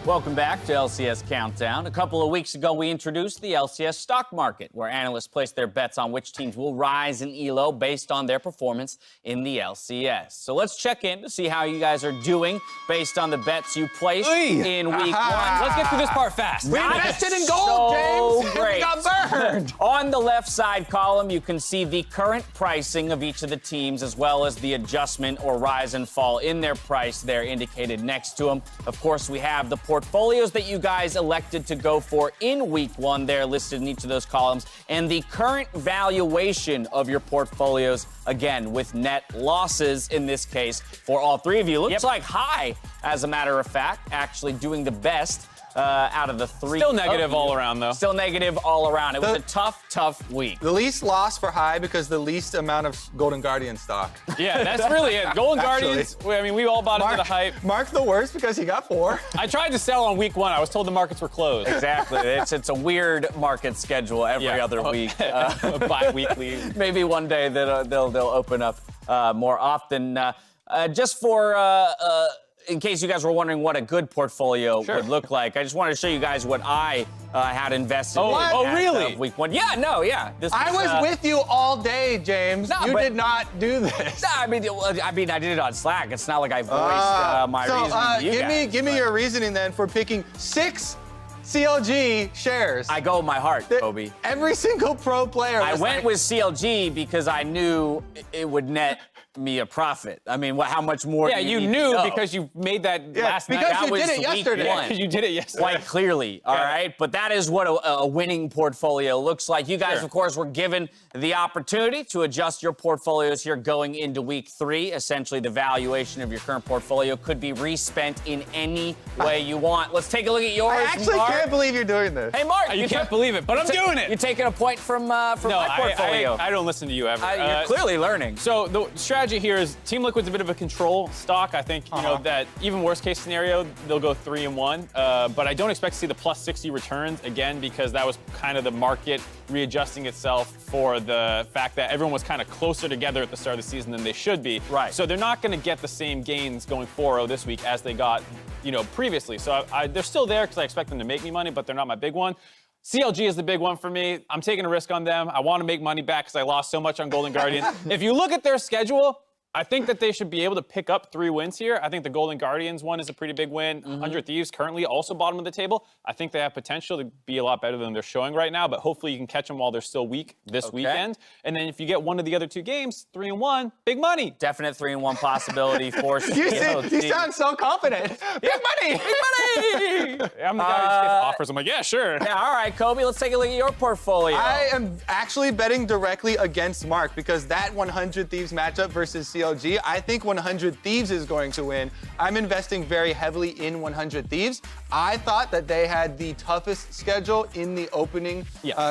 Welcome back to LCS Countdown. A couple of weeks ago, we introduced the LCS stock market, where analysts place their bets on which teams will rise in ELO based on their performance in the LCS. So let's check in to see how you guys are doing based on the bets you placed in week one. Let's get through this part fast. We invested in gold, James. Great. We got burned. On the left side column, you can see the current pricing of each of the teams, as well as the adjustment or rise and fall in their price there indicated next to them. Of course, we have the portfolios that you guys elected to go for in week one there listed in each of those columns, and the current valuation of your portfolios, again, with net losses in this case for all three of you. Looks like high, as a matter of fact, actually doing the best out of the three. Still negative all around, though. Still negative all around. It was a tough week. The least loss for high because the least amount of Golden Guardian stock. Yeah, that's really it. Golden Guardians, I mean, we all bought into the hype. Mark the worst because he got 4. I tried to sell on week one. I was told the markets were closed. Exactly. It's a weird market schedule every other week. Bi-weekly. Maybe one day they'll open up more often. Just for... in case you guys were wondering what a good portfolio would look like, I just wanted to show you guys what I had invested in. Oh, really? Week one. Yeah, no, yeah. I was with you all day, James. You did not do this. I mean, I did it on Slack. It's not like I voiced my reasoning to you guys. Give me your reasoning then for picking 6 CLG shares. I go with my heart, Kobe. Every single pro player. I went with CLG because I knew it would net me a profit. I mean, how much more? Yeah, you knew because you made that last night. Because you did it yesterday. Yeah, you did it yesterday. Quite clearly, all right? But that is what a winning portfolio looks like. You guys, of course, were given the opportunity to adjust your portfolios here going into week 3. Essentially, the valuation of your current portfolio could be respent in any way you want. Let's take a look at yours, I actually can't believe you're doing this. Hey, Mark. You can't believe it, but I'm doing it. You're taking a point from my portfolio. I don't listen to you ever. You're clearly learning. So the strategy here is Team Liquid's a bit of a control stock. I think, you know, that even worst case scenario, they'll go 3-1. But I don't expect to see the plus 60 returns again, because that was kind of the market readjusting itself for the fact that everyone was kind of closer together at the start of the season than they should be. Right. So they're not going to get the same gains going 4-0 this week as they got, you know, previously. So they're still there because I expect them to make me money, but they're not my big one. CLG is the big one for me. I'm taking a risk on them. I want to make money back because I lost so much on Golden Guardians. If you look at their schedule, I think that they should be able to pick up 3 wins here. I think the Golden Guardians one is a pretty big win. 100 Thieves currently also bottom of the table. I think they have potential to be a lot better than they're showing right now, but hopefully you can catch them while they're still weak this weekend. And then if you get one of the other 2 games, 3-1, big money. Definite 3-1 possibility for You sound so confident. Big money! Big money! I'm the guy who just gets offers. I'm like, yeah, sure. Yeah, all right, Kobe, let's take a look at your portfolio. I am actually betting directly against Mark because that 100 Thieves matchup versus CLG, I think 100 Thieves is going to win. I'm investing very heavily in 100 Thieves. I thought that they had the toughest schedule in the opening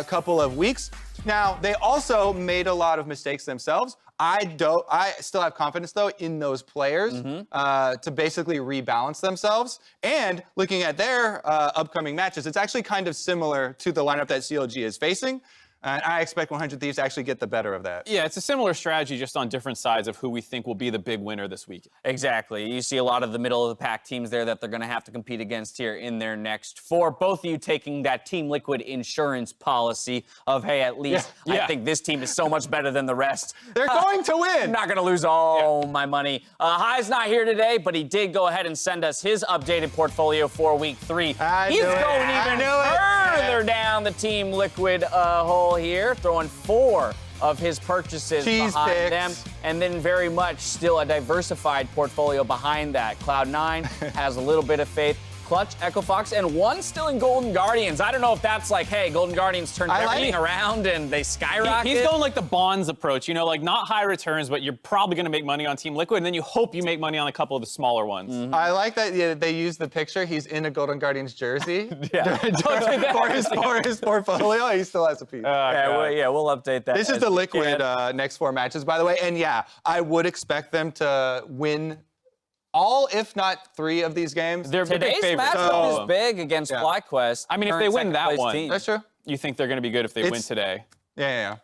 couple of weeks. Now, they also made a lot of mistakes themselves. I still have confidence, though, in those players to basically rebalance themselves. And looking at their upcoming matches, it's actually kind of similar to the lineup that CLG is facing. And I expect 100 Thieves to actually get the better of that. Yeah, it's a similar strategy, just on different sides of who we think will be the big winner this week. Exactly. You see a lot of the middle of the pack teams there that they're going to have to compete against here in their next 4. Both of you taking that Team Liquid insurance policy of, hey, at least I think this team is so much better than the rest. They're going to win. I'm not going to lose all my money. High's not here today, but he did go ahead and send us his updated portfolio for week 3. He's going even further down the Team Liquid hole here, throwing 4 of his purchases behind them, and then very much still a diversified portfolio behind that. Cloud9 has a little bit of faith. Clutch, Echo Fox, and 1 still in Golden Guardians. I don't know if that's like, hey, Golden Guardians turned everything around and they skyrocket. He's going like the Bonds approach, you know, like not high returns, but you're probably going to make money on Team Liquid, and then you hope you make money on a couple of the smaller ones. I like that they use the picture. He's in a Golden Guardians jersey for his portfolio. He still has a piece. We'll update that. This is the Liquid next 4 matches, by the way. And yeah, I would expect them to win all, if not 3 of these games. They're Today's big favorites. matchup is big against FlyQuest. I mean, if they win that one, that's true. You think they're going to be good if they win today? Yeah.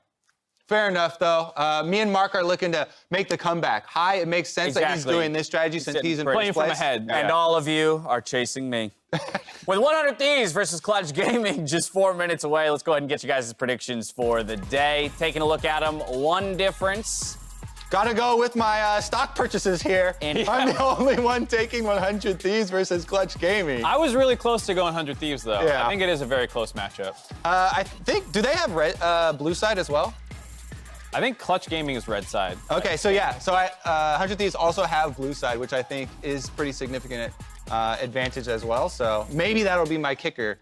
Fair enough, though. Me and Mark are looking to make the comeback. It makes sense that he's doing this strategy since he's in playing first place. from ahead. And all of you are chasing me. With 100 Thieves versus Clutch Gaming just 4 minutes away, let's go ahead and get you guys' predictions for the day. Taking a look at them, one difference. Gotta go with my stock purchases here. I'm the only one taking 100 Thieves versus Clutch Gaming. I was really close to going 100 Thieves, though. Yeah. I think it is a very close matchup. I think, do they have red, blue side as well? I think Clutch Gaming is red side. Okay, so yeah, so 100 Thieves also have blue side, which I think is pretty significant advantage as well. So maybe that'll be my kicker.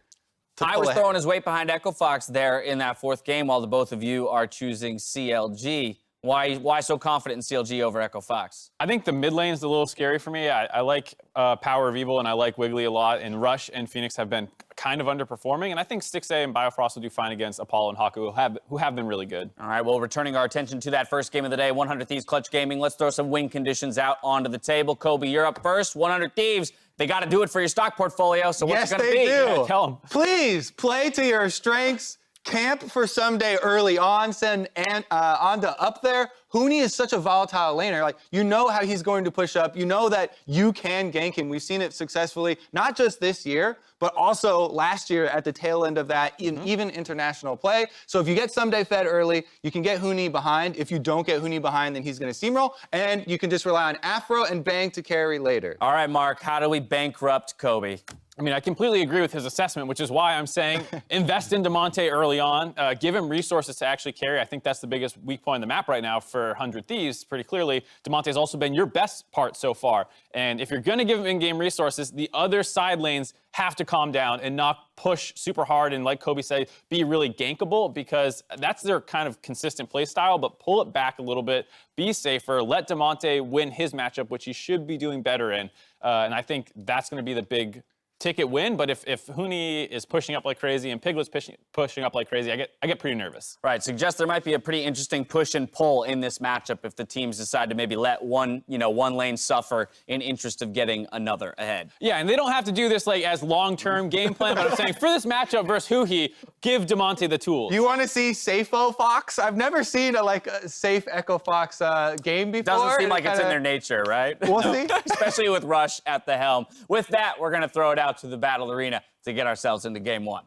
I was throwing his weight behind Echo Fox there in that fourth game, while the both of you are choosing CLG. Why so confident in CLG over Echo Fox? I think the mid lane's a little scary for me. I like Power of Evil and I like Wiggly a lot, and Rush and Phoenix have been kind of underperforming, and I think Stixxay and Biofrost will do fine against Apollo and Haku, who have been really good. All right, well, returning our attention to that first game of the day, 100 Thieves Clutch Gaming. Let's throw some win conditions out onto the table. Kobe, you're up first. 100 Thieves, they got to do it for your stock portfolio, so what's it going to be? Yes, they do. Yeah, tell them. Please, play to your strengths. Camp for someday early on, send Anda up there. Huni is such a volatile laner. Like, you know how he's going to push up. You know that you can gank him. We've seen it successfully, not just this year, but also last year at the tail end of that, in even international play. So if you get someday fed early, you can get Huni behind. If you don't get Huni behind, then he's going to steamroll, and you can just rely on Afro and Bang to carry later. All right, Mark, how do we bankrupt Kobe? I mean, I completely agree with his assessment, which is why I'm saying invest in DeMonte early on. Give him resources to actually carry. I think that's the biggest weak point on the map right now for 100 Thieves, pretty clearly. DeMonte's also been your best part so far. And if you're going to give him in-game resources, the other side lanes have to calm down and not push super hard and, like Kobe said, be really gankable, because that's their kind of consistent play style, but pull it back a little bit, be safer, let DeMonte win his matchup, which he should be doing better in. And I think that's going to be the big ticket win, but if Huni is pushing up like crazy and Piglet's pushing up like crazy, I get pretty nervous. Right, suggests there might be a pretty interesting push and pull in this matchup if the teams decide to maybe let one lane suffer in interest of getting another ahead. Yeah, and they don't have to do this like as long-term game plan, but I'm saying for this matchup versus Huhi, give DeMonte the tools. You want to see Safeo Fox? I've never seen a safe Echo Fox game before. Doesn't seem like it's in their nature, right? We'll see. Especially with Rush at the helm. With that, we're going to throw it out to the battle arena to get ourselves into game one.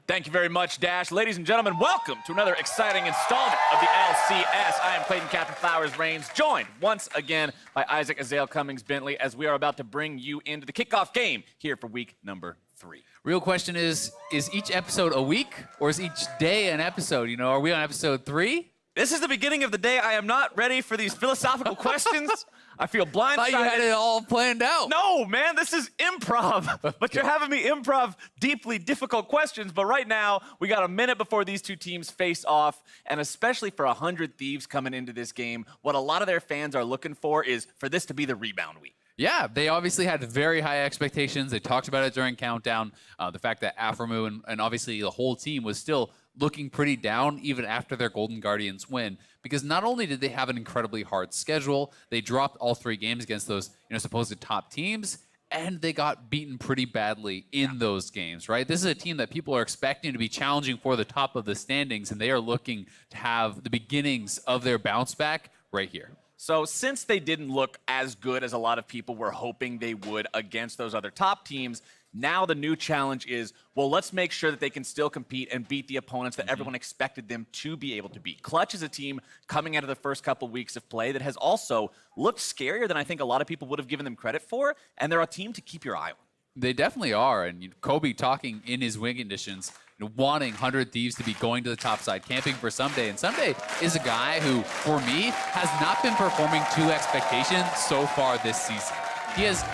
Thank you very much, Dash. Ladies and gentlemen, welcome to another exciting installment of the LCS. I am Clayton Captain Flowers Reigns, joined once again by Isaac Azale Cummings Bentley, as we are about to bring you into the kickoff game here for week number 3. Real question is each episode a week, or is each day an episode? You know, are we on episode 3? This is the beginning of the day. I am not ready for these philosophical questions. I feel blindsided. I thought you had it all planned out. No, man, this is improv. But you're having me improv deeply difficult questions. But right now, we got a minute before these two teams face off. And especially for 100 Thieves coming into this game, what a lot of their fans are looking for is for this to be the rebound week. Yeah, they obviously had very high expectations. They talked about it during Countdown. The fact that Afromu and obviously the whole team was still looking pretty down even after their Golden Guardians win, because not only did they have an incredibly hard schedule, they dropped all 3 games against those supposed top teams, and they got beaten pretty badly in those games, right? This is a team that people are expecting to be challenging for the top of the standings, and they are looking to have the beginnings of their bounce back right here. So since they didn't look as good as a lot of people were hoping they would against those other top teams, now the new challenge is, well, let's make sure that they can still compete and beat the opponents that everyone expected them to be able to beat. Clutch is a team coming out of the first couple weeks of play that has also looked scarier than I think a lot of people would have given them credit for, and they're a team to keep your eye on. They definitely are, and Kobe talking in his win conditions, wanting 100 Thieves to be going to the top side, camping for Someday. And Someday is a guy who, for me, has not been performing to expectation so far this season. He has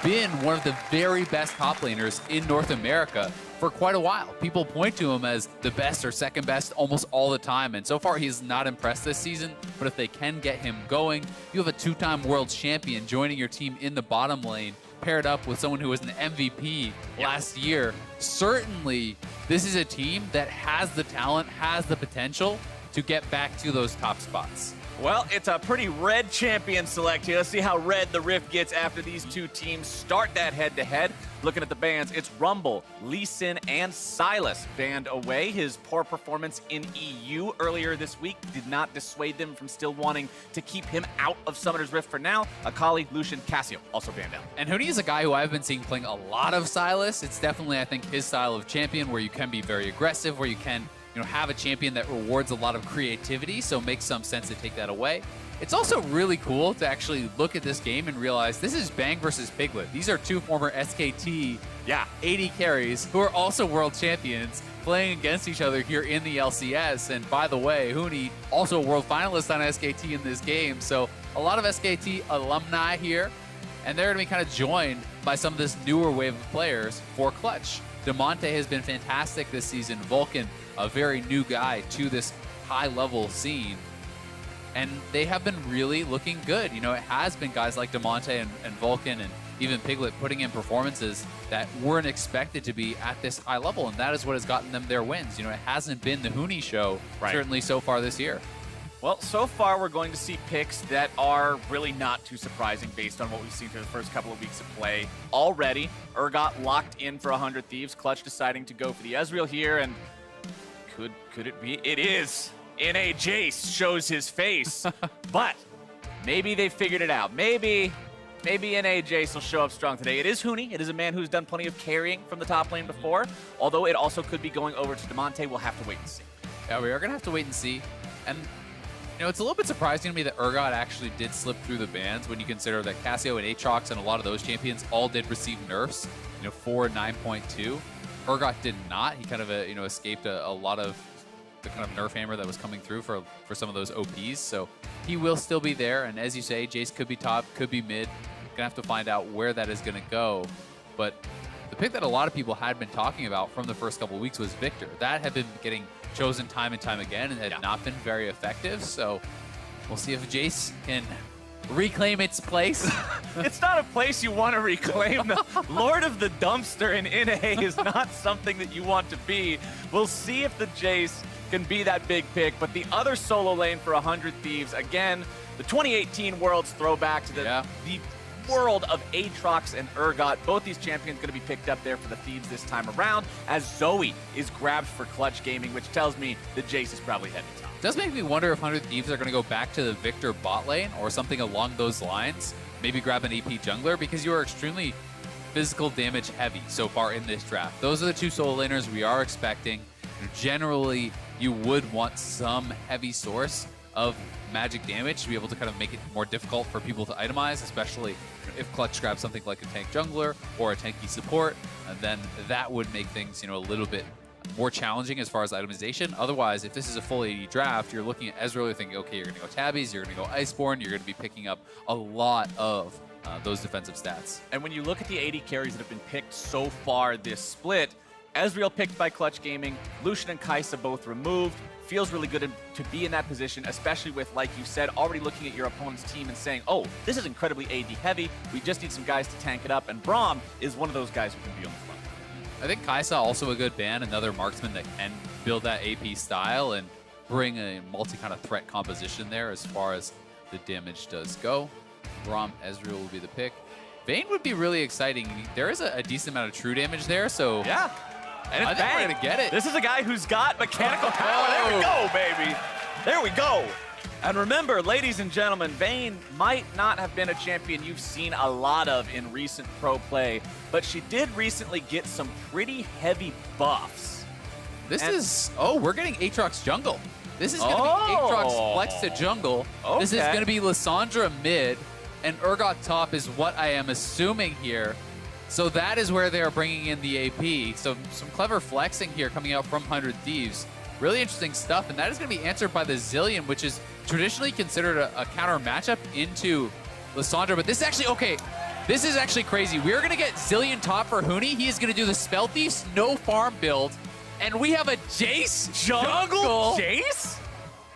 been one of the very best top laners in North America for quite a while. People point to him as the best or second best almost all the time, and so far he's not impressed this season. But if they can get him going, you have a 2-time world champion joining your team in the bottom lane, paired up with someone who was an MVP last year. Certainly, this is a team that has the talent, has the potential to get back to those top spots? Well, it's a pretty red champion select here. Let's see how red the Rift gets after these two teams start that head-to-head. Looking at the bans, it's Rumble, Lee Sin, and Silas banned away. His poor performance in EU earlier this week did not dissuade them from still wanting to keep him out of Summoner's Rift for now. Akali, Lucian, Cassio also banned out. And Huni is a guy who I've been seeing playing a lot of Silas. It's definitely, I think, his style of champion where you can be very aggressive, where you can have a champion that rewards a lot of creativity, so it makes some sense to take that away. It's also really cool to actually look at this game and realize this is Bang versus Piglet. These are two former SKT 80 carries who are also world champions playing against each other here in the LCS. And by the way, Huni, also a world finalist on SKT in this game. So a lot of SKT alumni here, and they're going to be kind of joined by some of this newer wave of players for Clutch. Demonte has been fantastic this season. Vulcan, a very new guy to this high-level scene. And they have been really looking good. It has been guys like Demonte and Vulcan and even Piglet putting in performances that weren't expected to be at this high level, and that is what has gotten them their wins. It hasn't been the Huni show, certainly so far this year. Well, so far we're going to see picks that are really not too surprising based on what we've seen through the first couple of weeks of play. Already, Urgot locked in for 100 Thieves, Clutch deciding to go for the Ezreal here, and could it be? It is! NA Jace shows his face, but maybe they figured it out. Maybe NA Jace will show up strong today. It is Huni. It is a man who's done plenty of carrying from the top lane before, although it also could be going over to Demonte. We'll have to wait and see. Yeah, we are going to have to wait and see. And, it's a little bit surprising to me that Urgot actually did slip through the bans when you consider that Cassio and Aatrox and a lot of those champions all did receive nerfs, 4 and 9.2. Urgot did not. He kind of, escaped a lot of the kind of nerf hammer that was coming through for some of those OPs. So he will still be there. And as you say, Jace could be top, could be mid. Gonna have to find out where that is gonna go. But the pick that a lot of people had been talking about from the first couple of weeks was Victor. That had been getting chosen time and time again and had not been very effective. So we'll see if Jace can reclaim its place. It's not a place you want to reclaim. The Lord of the Dumpster in NA is not something that you want to be. We'll see if the Jace can be that big pick. But the other solo lane for 100 Thieves, again, the 2018 Worlds throwback to the world of Aatrox and Urgot. Both these champions going to be picked up there for the Thieves this time around, as Zoe is grabbed for Clutch Gaming, which tells me the Jace is probably heading top. It does make me wonder if 100 Thieves are going to go back to the Victor bot lane or something along those lines. Maybe grab an AP jungler, because you are extremely physical damage heavy so far in this draft. Those are the two solo laners we are expecting. Generally, you would want some heavy source of magic damage to be able to kind of make it more difficult for people to itemize, especially if Clutch grabs something like a tank jungler or a tanky support, and then that would make things, a little bit more challenging as far as itemization. Otherwise, if this is a full AD draft, you're looking at Ezreal, you're thinking, okay, you're going to go Tabbies, you're going to go Iceborne, you're going to be picking up a lot of those defensive stats. And when you look at the 80 carries that have been picked so far this split, Ezreal picked by Clutch Gaming, Lucian and Kai'Sa both removed. Feels really good to be in that position, especially with, like you said, already looking at your opponent's team and saying, oh, this is incredibly AD heavy. We just need some guys to tank it up. And Braum is one of those guys who can be on the front. I think Kai'Sa also a good ban, another marksman that can build that AP style and bring a multi kind of threat composition there as far as the damage does go. Braum, Ezreal will be the pick. Vayne would be really exciting. There is a decent amount of true damage there, so yeah. And I think we're going to get it. This is a guy who's got mechanical power. There we go, baby. There we go. And remember, ladies and gentlemen, Vayne might not have been a champion you've seen a lot of in recent pro play, but she did recently get some pretty heavy buffs. We're getting Aatrox jungle. This is going to be Aatrox flex to jungle. Okay. This is going to be Lissandra mid, and Urgot top is what I am assuming here. So that is where they are bringing in the AP. So some clever flexing here coming out from 100 Thieves. Really interesting stuff, and that is going to be answered by the Zillion, which is traditionally considered a counter matchup into Lissandra. But this is actually, okay, this is actually crazy. We're going to get Zillion top for Huni. He is going to do the Spell Thieves, no farm build. And we have a Jace jungle. Jace?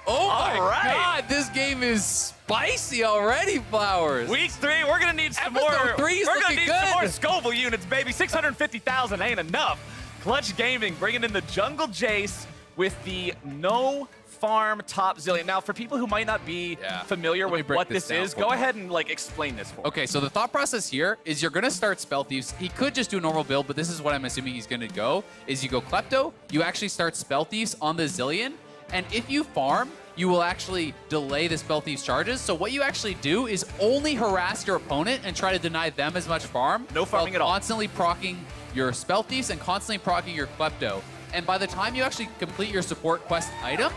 Oh my God, this game is spicy already, Flowers. Week 3, we're gonna need some more. Episode 3 is we're gonna looking need good. some more Scoville units, baby. 650,000 ain't enough. Clutch Gaming bringing in the jungle Jace with the no farm top Zillion. Now, for people who might not be familiar with what this is, go ahead and like explain this for me. Okay, so the thought process here is you're gonna start Spell Thieves. He could just do a normal build, but this is what I'm assuming he's gonna go, is you go Klepto, you actually start Spell Thieves on the Zillion, and if you farm, you will actually delay the Spell Thieves charges. So what you actually do is only harass your opponent and try to deny them as much farm. No farming at all. Constantly proccing your Spell Thieves and constantly proccing your Klepto. And by the time you actually complete your support quest item,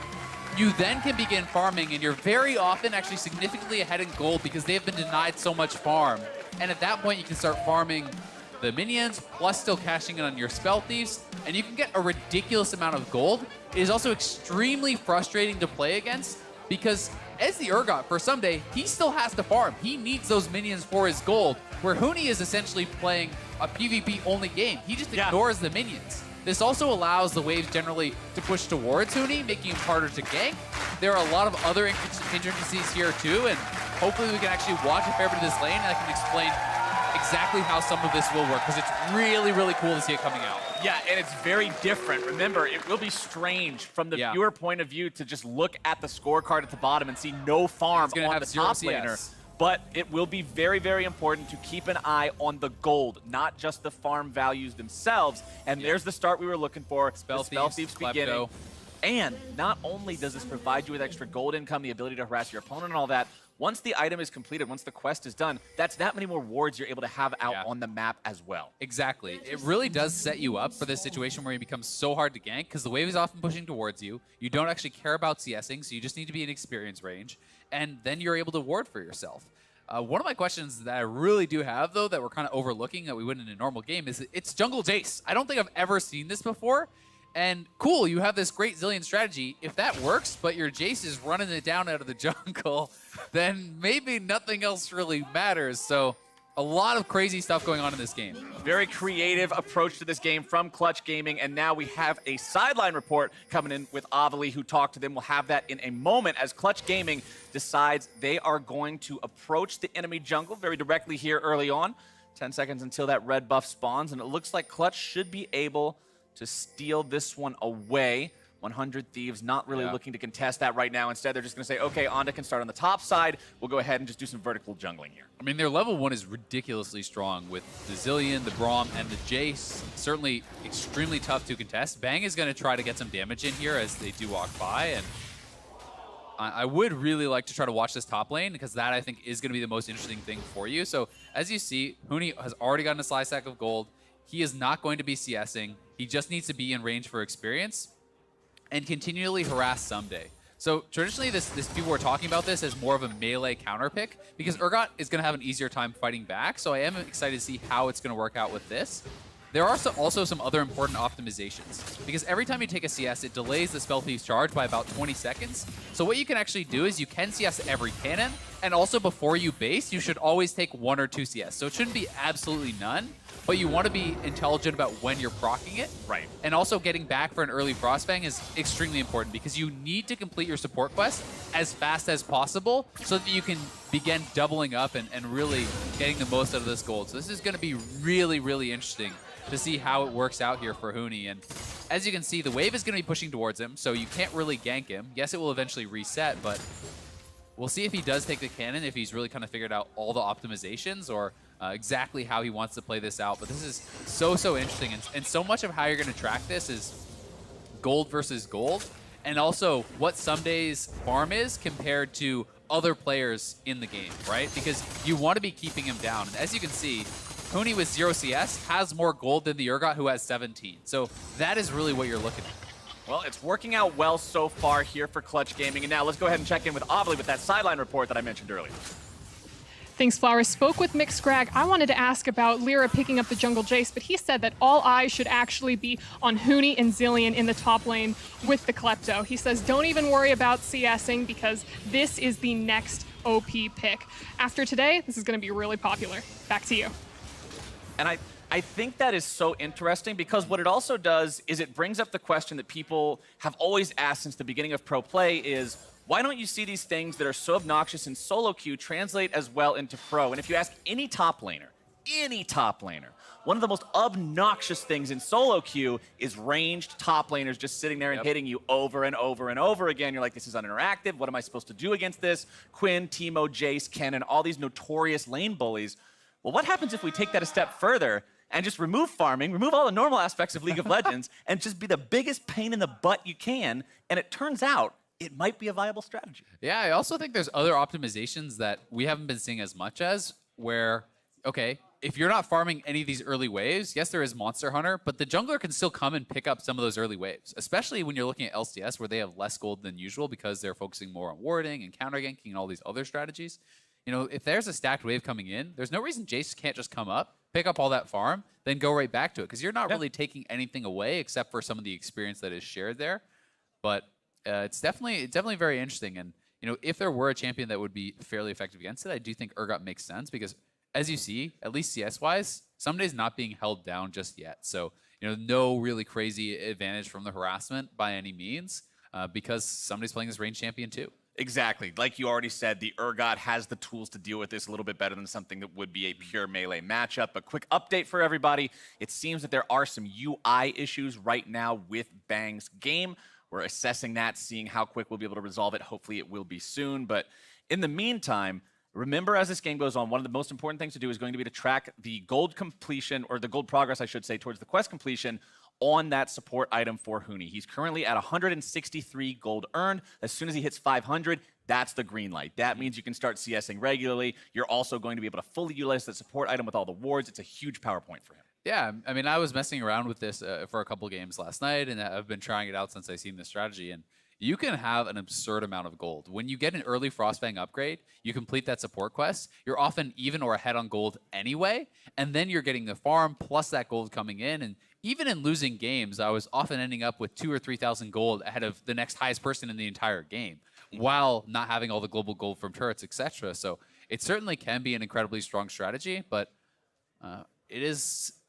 you then can begin farming, and you're very often actually significantly ahead in gold because they have been denied so much farm. And at that point, you can start farming the minions, plus still cashing in on your Spell Thieves, and you can get a ridiculous amount of gold. It is also extremely frustrating to play against because as the Urgot, for someday, he still has to farm. He needs those minions for his gold, where Huni is essentially playing a PvP-only game. He just ignores the minions. This also allows the waves generally to push towards Huni, making him harder to gank. There are a lot of other intricacies here too, and hopefully we can actually watch a fair bit of this lane, and I can explain exactly how some of this will work, because it's really, really cool to see it coming out. Yeah, and it's very different. Remember, it will be strange from the viewer point of view to just look at the scorecard at the bottom and see no farm on the top laner. But it will be very, very important to keep an eye on the gold, not just the farm values themselves. And there's the start we were looking for. Spell Thieves beginning. And not only does this provide you with extra gold income, the ability to harass your opponent and all that, once the item is completed, once the quest is done, that's that many more wards you're able to have out on the map as well. Exactly. It really does set you up for this situation where you become so hard to gank because the wave is often pushing towards you. You don't actually care about CSing, so you just need to be in experience range, and then you're able to ward for yourself. One of my questions that I really do have, though, that we're kind of overlooking that we wouldn't in a normal game is it's Jungle Jace. I don't think I've ever seen this before. And cool, you have this great Zillion strategy. If that works, but your Jace is running it down out of the jungle, then maybe nothing else really matters. So a lot of crazy stuff going on in this game. Very creative approach to this game from Clutch Gaming, and now we have a sideline report coming in with Avali, who talked to them. We'll have that in a moment as Clutch Gaming decides they are going to approach the enemy jungle very directly here early on. 10 seconds until that red buff spawns, and it looks like Clutch should be able to steal this one away. 100 Thieves not really looking to contest that right now. Instead, they're just going to say, okay, Onda can start on the top side. We'll go ahead and just do some vertical jungling here. I mean, their level 1 is ridiculously strong with the Zillion, the Braum, and the Jace. Certainly extremely tough to contest. Bang is going to try to get some damage in here as they do walk by, and I would really like to try to watch this top lane because that, I think, is going to be the most interesting thing for you. So, as you see, Huni has already gotten a sly stack of gold. He is not going to be CSing. He just needs to be in range for experience and continually harass someday. So traditionally, this people were talking about this as more of a melee counter pick because Urgot is going to have an easier time fighting back. So I am excited to see how it's going to work out with this. There are also some other important optimizations because every time you take a CS, it delays the Spell Thieves charge by about 20 seconds. So what you can actually do is you can CS every cannon, and also before you base, you should always take 1 or 2 CS. So it shouldn't be absolutely none, but you want to be intelligent about when you're proccing it. Right. And also getting back for an early Frostfang is extremely important because you need to complete your support quest as fast as possible so that you can begin doubling up and really getting the most out of this gold. So this is going to be really, really interesting to see how it works out here for Huni. And as you can see, the wave is going to be pushing towards him, so you can't really gank him. Yes, it will eventually reset, but we'll see if he does take the cannon, if he's really kind of figured out all the optimizations or exactly how he wants to play this out. But this is so, so interesting. And so much of how you're going to track this is gold versus gold, and also what Someday's farm is compared to other players in the game, right? Because you want to be keeping him down. And as you can see, Huni with 0 CS has more gold than the Urgot, who has 17. So that is really what you're looking at. Well, it's working out well so far here for Clutch Gaming. And now let's go ahead and check in with Avali with that sideline report that I mentioned earlier. Thanks, Flowers. Spoke with Mick Scragg. I wanted to ask about Lyra picking up the jungle Jace, but he said that all eyes should actually be on Huni and Zillion in the top lane with the Klepto. He says, don't even worry about CSing because this is the next OP pick. After today, this is going to be really popular. Back to you. And I think that is so interesting because what it also does is it brings up the question that people have always asked since the beginning of pro play is, why don't you see these things that are so obnoxious in solo queue translate as well into pro? And if you ask any top laner one of the most obnoxious things in solo queue is ranged top laners just sitting there and hitting you over and over and over again. You're like, this is uninteractive. What am I supposed to do against this? Quinn, Teemo, Jace, Ken, and all these notorious lane bullies. Well, what happens if we take that a step further and just remove farming, remove all the normal aspects of League of Legends, and just be the biggest pain in the butt you can? And it turns out it might be a viable strategy. Yeah, I also think there's other optimizations that we haven't been seeing as much as, where, okay, if you're not farming any of these early waves, yes, there is Monster Hunter, but the jungler can still come and pick up some of those early waves, especially when you're looking at LCS where they have less gold than usual because they're focusing more on warding and counter ganking and all these other strategies. You know, if there's a stacked wave coming in, there's no reason Jace can't just come up, pick up all that farm, then go right back to it, because you're not really taking anything away except for some of the experience that is shared there. But it's definitely very interesting. And you know, if there were a champion that would be fairly effective against it, I do think Urgot makes sense, because as you see, at least CS-wise, Someday's not being held down just yet. So, you know, no really crazy advantage from the harassment by any means, because Someday's playing this range champion too. Exactly. Like you already said, the Urgot has the tools to deal with this a little bit better than something that would be a pure melee matchup. A quick update for everybody. It seems that there are some UI issues right now with Bang's game. We're assessing that, seeing how quick we'll be able to resolve it. Hopefully it will be soon. But in the meantime, remember, as this game goes on, one of the most important things to do is going to be to track the gold completion, or the gold progress, I should say, towards the quest completion on that support item for Huni. He's currently at 163 gold earned. As soon as he hits 500, that's the green light. That means you can start CSing regularly. You're also going to be able to fully utilize that support item with all the wards. It's a huge power point for him. Yeah, I mean, I was messing around with this for a couple games last night, and I've been trying it out since I've seen this strategy. And you can have an absurd amount of gold. When you get an early Frostfang upgrade, you complete that support quest, you're often even or ahead on gold anyway, and then you're getting the farm plus that gold coming in. And even in losing games, I was often ending up with 2,000 or 3,000 gold ahead of the next highest person in the entire game, while not having all the global gold from turrets, etc. So it certainly can be an incredibly strong strategy, but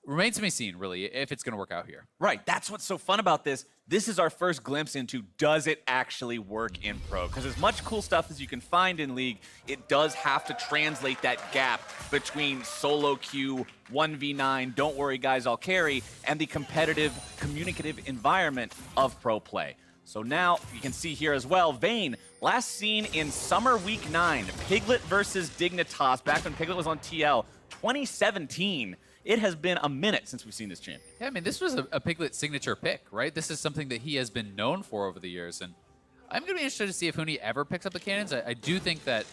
remains to be seen, really, if it's going to work out here. Right. That's what's so fun about this. This is our first glimpse into, does it actually work in Pro? Because as much cool stuff as you can find in League, it does have to translate that gap between solo queue, 1v9, don't worry guys, I'll carry, and the competitive, communicative environment of Pro play. So now you can see here as well, Vayne, last seen in Summer Week 9, Piglet versus Dignitas, back when Piglet was on TL, 2017. It has been a minute since we've seen this champion. Yeah, I mean, this was a Piglet signature pick, right? This is something that he has been known for over the years, and I'm going to be interested to see if Huni ever picks up the cannons. I do think that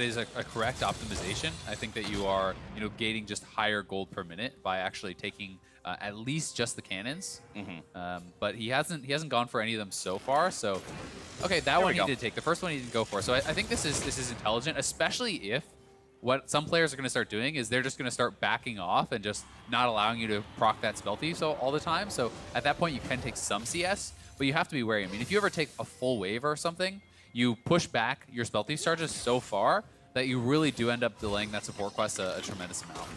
is a correct optimization. I think that you are, gating just higher gold per minute by actually taking at least just the cannons. But he hasn't gone for any of them so far. So, okay, that one he did take. The first one he didn't go for. So I think this is intelligent, especially if what some players are going to start doing is they're just going to start backing off and just not allowing you to proc that spell thief all the time. So at that point, you can take some CS, but you have to be wary. I mean, if you ever take a full wave or something, you push back your spell thief charges so far that you really do end up delaying that support quest a tremendous amount.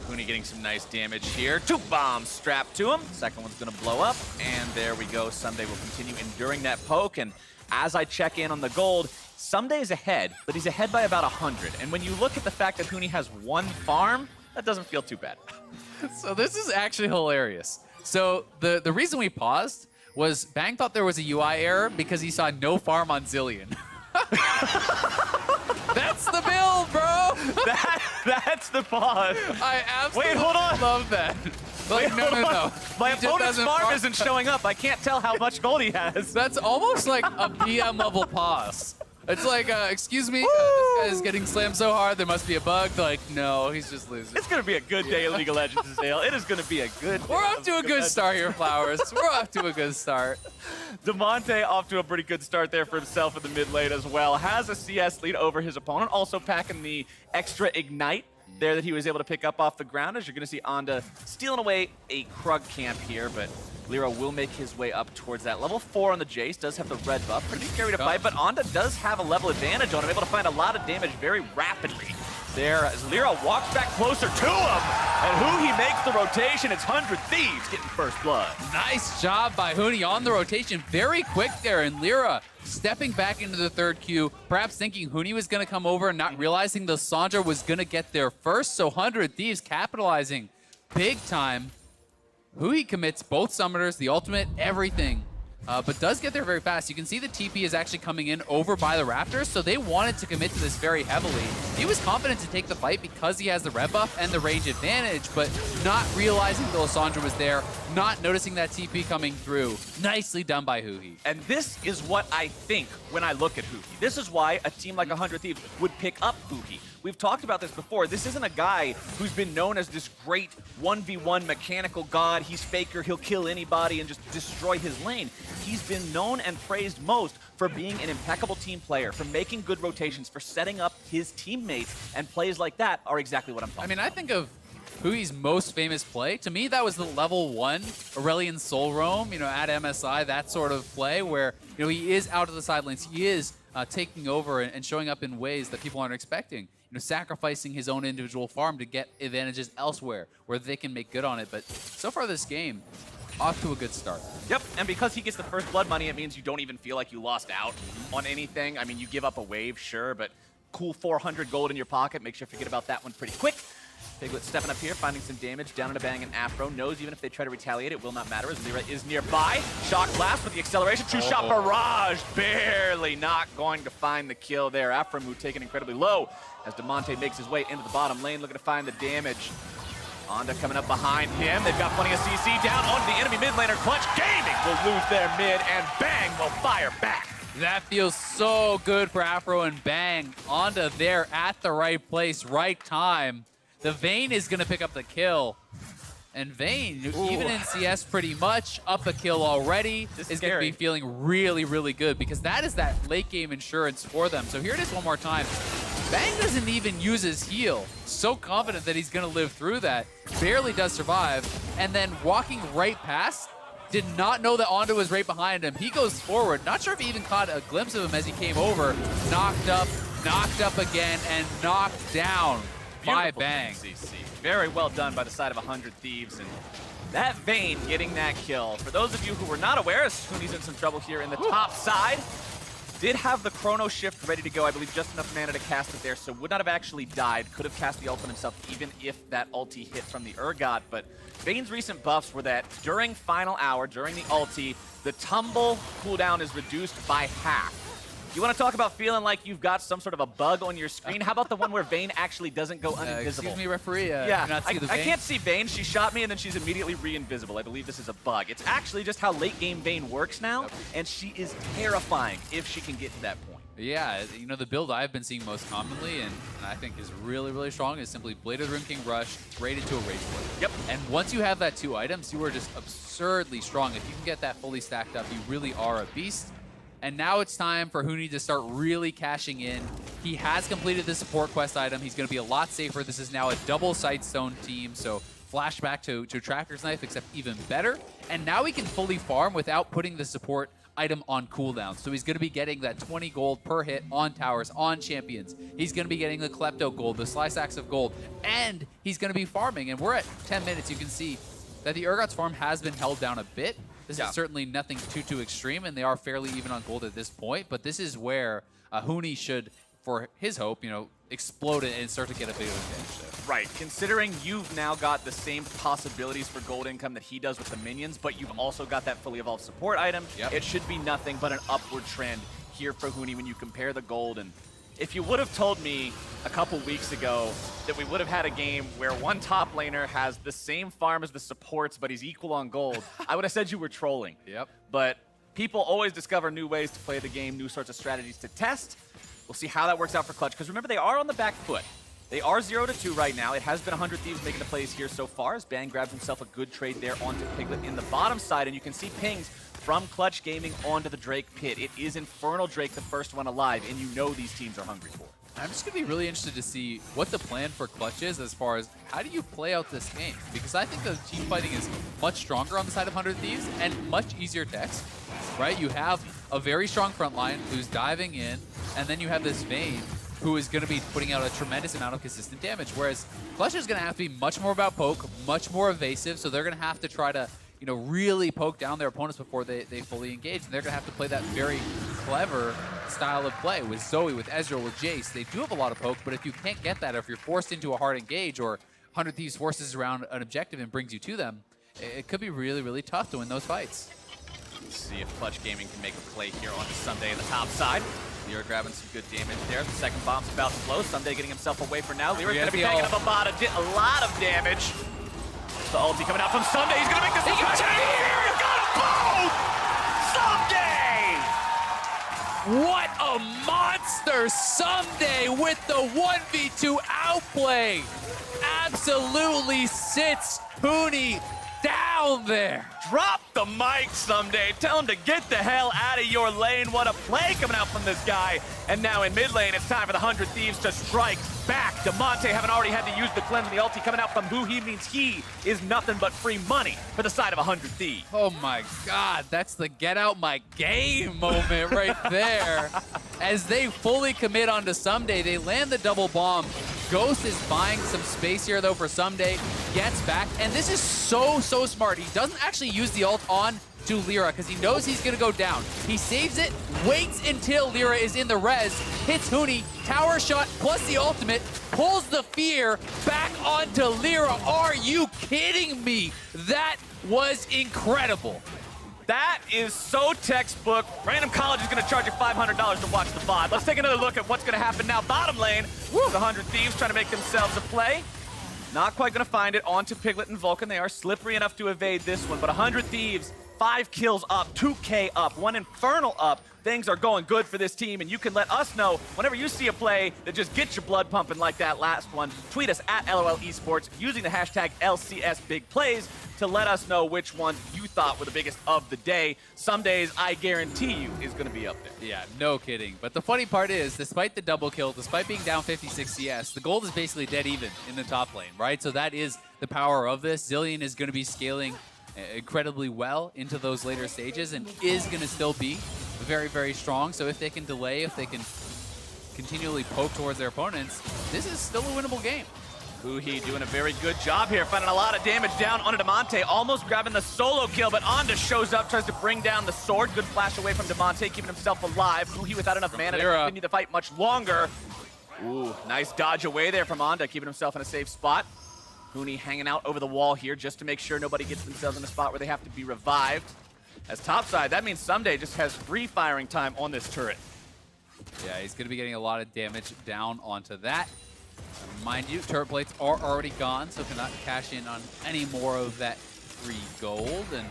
Huni getting some nice damage here. 2 bombs strapped to him. Second one's going to blow up, and there we go. Someday will continue enduring that poke, and as I check in on the gold, Someday is ahead, but he's ahead by about 100. And when you look at the fact that Huni has 1 farm, that doesn't feel too bad. So this is actually hilarious. So the reason we paused was Bang thought there was a UI error because he saw no farm on Zilean. That's the build, bro! That's the pause. I absolutely love that. Like, no. My opponent's farm isn't showing up. I can't tell how much gold he has. That's almost like a PM level pause. It's like, excuse me, this guy is getting slammed so hard, there must be a bug. They're like, no, he's just losing. It's going to be a good day of League of Legends, Dale. It is going to be a good day. We're off to a good start here, Flowers. We're off to a good start. Demonte off to a pretty good start there for himself in the mid lane as well. Has a CS lead over his opponent, also packing the extra Ignite there that he was able to pick up off the ground, as you're going to see Onda stealing away a Krug camp here, but Lira will make his way up towards that. Level 4 on the Jace, does have the red buff. Pretty scary to fight, but Onda does have a level advantage on him, able to find a lot of damage very rapidly. There, as Lira walks back closer to him, and who he makes the rotation, it's 100 Thieves getting first blood. Nice job by Huni on the rotation. Very quick there, and Lira stepping back into the third queue, perhaps thinking Huni was going to come over and not realizing the Sandra was going to get there first, so 100 Thieves capitalizing big time. Hui commits both summoners, the ultimate, everything. But does get there very fast. You can see the TP is actually coming in over by the Raptors, so they wanted to commit to this very heavily. He was confident to take the fight because he has the red buff and the range advantage, but not realizing the Lissandra was there, not noticing that TP coming through. Nicely done by Hui. And this is what I think when I look at Hui. This is why a team like 100 Thieves would pick up Hui. We've talked about this before. This isn't a guy who's been known as this great 1v1 mechanical god. He's faker, he'll kill anybody and just destroy his lane. He's been known and praised most for being an impeccable team player, for making good rotations, for setting up his teammates, and plays like that are exactly what I'm talking about. I think of Hui's most famous play. To me, that was the level 1 Aurelion Soul Roam, at MSI, that sort of play where, he is out of the side lanes. He is taking over and showing up in ways that people aren't expecting. Sacrificing his own individual farm to get advantages elsewhere where they can make good on it. But so far this game, off to a good start. Yep, and because he gets the first blood money, it means you don't even feel like you lost out on anything. I mean, you give up a wave, sure, but cool 400 gold in your pocket makes you forget about that one pretty quick. Piglet stepping up here, finding some damage, down in a bang and Afro. Knows even if they try to retaliate, it will not matter as Lyra is nearby. Shock blast with the acceleration. Two-shot barrage. Barely not going to find the kill there. Afromu taken incredibly low as DeMonte makes his way into the bottom lane, looking to find the damage. Onda coming up behind him. They've got plenty of CC down onto the enemy mid laner. Clutch Gaming will lose their mid, and Bang will fire back. That feels so good for Afro and Bang. Onda there at the right place, right time. The Vayne is going to pick up the kill. And Vayne, even in CS pretty much, up a kill already, is going to be feeling really, really good because that is that late game insurance for them. So here it is one more time. Bang doesn't even use his heal. So confident that he's going to live through that. Barely does survive. And then walking right past, did not know that Onda was right behind him. He goes forward. Not sure if he even caught a glimpse of him as he came over. Knocked up again, and knocked down. By Bang. CC. Very well done by the side of 100 Thieves. And that Vayne getting that kill. For those of you who were not aware, Huni's in some trouble here in the top side. Did have the Chrono Shift ready to go. I believe just enough mana to cast it there, so would not have actually died. Could have cast the ult on himself even if that ulti hit from the Urgot. But Vayne's recent buffs were that during final hour, during the ulti, the tumble cooldown is reduced by half. You want to talk about feeling like you've got some sort of a bug on your screen? How about the one where Vayne actually doesn't go uninvisible? Excuse me, referee. Yeah, I can't see Vayne. She shot me, and then she's immediately re-invisible. I believe this is a bug. It's actually just how late-game Vayne works now, and she is terrifying if she can get to that point. Yeah, the build I've been seeing most commonly, and I think is really, really strong, is simply Blade of the Rune King Rush, right into a Rage Blade. Yep. And once you have that 2 items, you are just absurdly strong. If you can get that fully stacked up, you really are a beast. And now it's time for Huni to start really cashing in. He has completed the support quest item. He's going to be a lot safer. This is now a double Sightstone team, so flashback to Tracker's Knife, except even better. And now he can fully farm without putting the support item on cooldown. So he's going to be getting that 20 gold per hit on towers, on champions. He's going to be getting the Klepto gold, the Slice Axe of gold, and he's going to be farming. And we're at 10 minutes. You can see that the Urgot's farm has been held down a bit. This is certainly nothing too extreme, and they are fairly even on gold at this point. But this is where Huni should, for his hope, explode it and start to get a big advantage there. Right, considering you've now got the same possibilities for gold income that he does with the minions, but you've also got that fully evolved support item, it should be nothing but an upward trend here for Huni when you compare the gold. And if you would have told me a couple weeks ago that we would have had a game where one top laner has the same farm as the supports, but he's equal on gold, I would have said you were trolling. Yep. But people always discover new ways to play the game, new sorts of strategies to test. We'll see how that works out for Clutch, because remember, they are on the back foot. They are 0-2 right now. It has been 100 Thieves making the plays here so far, as Bang grabs himself a good trade there onto Piglet in the bottom side, and you can see pings from Clutch Gaming onto the Drake pit. It is Infernal Drake, the first one alive, and you know these teams are hungry for it. I'm just going to be really interested to see what the plan for Clutch is as far as how do you play out this game? Because I think the team fighting is much stronger on the side of 100 Thieves and much easier to execute, right? You have a very strong front line who's diving in, and then you have this Vayne who is going to be putting out a tremendous amount of consistent damage, whereas Clutch is going to have to be much more about poke, much more evasive, so they're going to have to try to really poke down their opponents before they fully engage. And they're going to have to play that very clever style of play with Zoe, with Ezreal, with Jace. They do have a lot of poke, but if you can't get that, or if you're forced into a hard engage or 100 Thieves forces around an objective and brings you to them, it could be really, really tough to win those fights. Let's see if Clutch Gaming can make a play here on Sunday on the top side. Lyra grabbing some good damage there. The second bomb's about to blow. Sunday getting himself away for now. Lyra's going to be taking up a lot of damage. The ulti coming out from Sunday. He's going to make this here. You got a boom! Sunday! What a monster Someday with the 1v2 outplay. Absolutely sits Huni down there. Drop the mic Someday. Tell him to get the hell out of your lane. What a play coming out from this guy. And now in mid lane, it's time for the 100 Thieves to strike back. Demonte haven't already had to use the cleanse, and the ulti coming out from Buhi means he is nothing but free money for the side of 100 Thieves. Oh my God, that's the get out my game moment right there. As they fully commit onto Someday, they land the double bomb. Ghost is buying some space here though for Someday, gets back, and this is so smart. He doesn't actually use the ult on to Lyra because he knows he's gonna go down. He saves it, waits until Lyra is in the res, hits Huni, tower shot plus the ultimate, pulls the fear back onto Lyra. Are you kidding me? That was incredible. That is so textbook. Random College is going to charge you $500 to watch the VOD. Let's take another look at what's going to happen now. Bottom lane, the 100 Thieves trying to make themselves a play. Not quite going to find it. Onto Piglet and Vulcan. They are slippery enough to evade this one, but 100 Thieves, 5 kills up, 2K up, 1 Infernal up. Things are going good for this team, and you can let us know whenever you see a play that just gets your blood pumping like that last one. Tweet us at LOL Esports using the hashtag LCS Big Plays to let us know which ones you thought were the biggest of the day. Some days, I guarantee you, is going to be up there. Yeah, no kidding. But the funny part is, despite the double kill, despite being down 56 CS, the gold is basically dead even in the top lane, right? So that is the power of this. Zilean is going to be scaling incredibly well into those later stages and is going to still be very strong. So if they can delay, if they can continually poke towards their opponents, this is still a winnable game. Buhi doing a very good job here, finding a lot of damage down onto Demonte, almost grabbing the solo kill, but Onda shows up, tries to bring down the sword. Good flash away from Demonte, keeping himself alive. Buhi without enough mana to continue the fight much longer. Ooh, nice dodge away there from Onda, keeping himself in a safe spot. Huni hanging out over the wall here just to make sure nobody gets themselves in a spot where they have to be revived. As topside, that means Someday just has free firing time on this turret. Yeah, he's going to be getting a lot of damage down onto that. Mind you, turret plates are already gone, so cannot cash in on any more of that free gold. And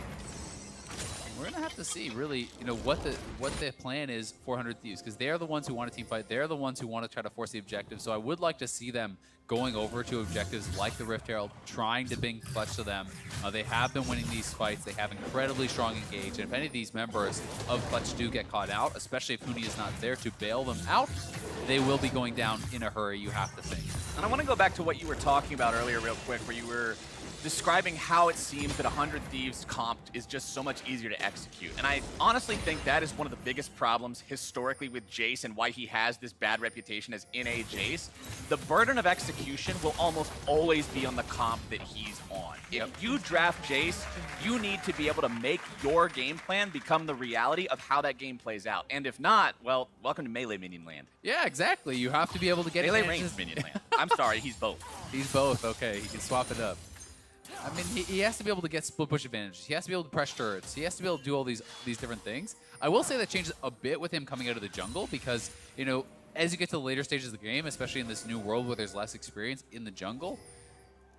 we're going to have to see, really, you know, what the plan is for 100 Thieves, because they're the ones who want a team fight. They're the ones who want to try to force the objective. So I would like to see them going over to objectives like the Rift Herald, trying to bring Clutch to them. They have been winning these fights. They have incredibly strong engage. And if any of these members of Clutch do get caught out, especially if Huni is not there to bail them out, they will be going down in a hurry, you have to think. And I want to go back to what you were talking about earlier real quick, where you were describing how it seems that 100 Thieves comped is just so much easier to execute. And I honestly think that is one of the biggest problems historically with Jace and why he has this bad reputation as NA Jace. The burden of execution will almost always be on the comp that he's on. If you draft Jace, you need to be able to make your game plan become the reality of how that game plays out. And if not, well, welcome to Melee Minion Land. Yeah, exactly. You have to be able to get Melee Range Minion Land. I'm sorry, he's both. He's both, okay. He can swap it up. I mean, he has to be able to get split push advantages. He has to be able to press turrets. He has to be able to do all these different things. I will say that changes a bit with him coming out of the jungle because, you know, as you get to the later stages of the game, especially in this new world where there's less experience in the jungle,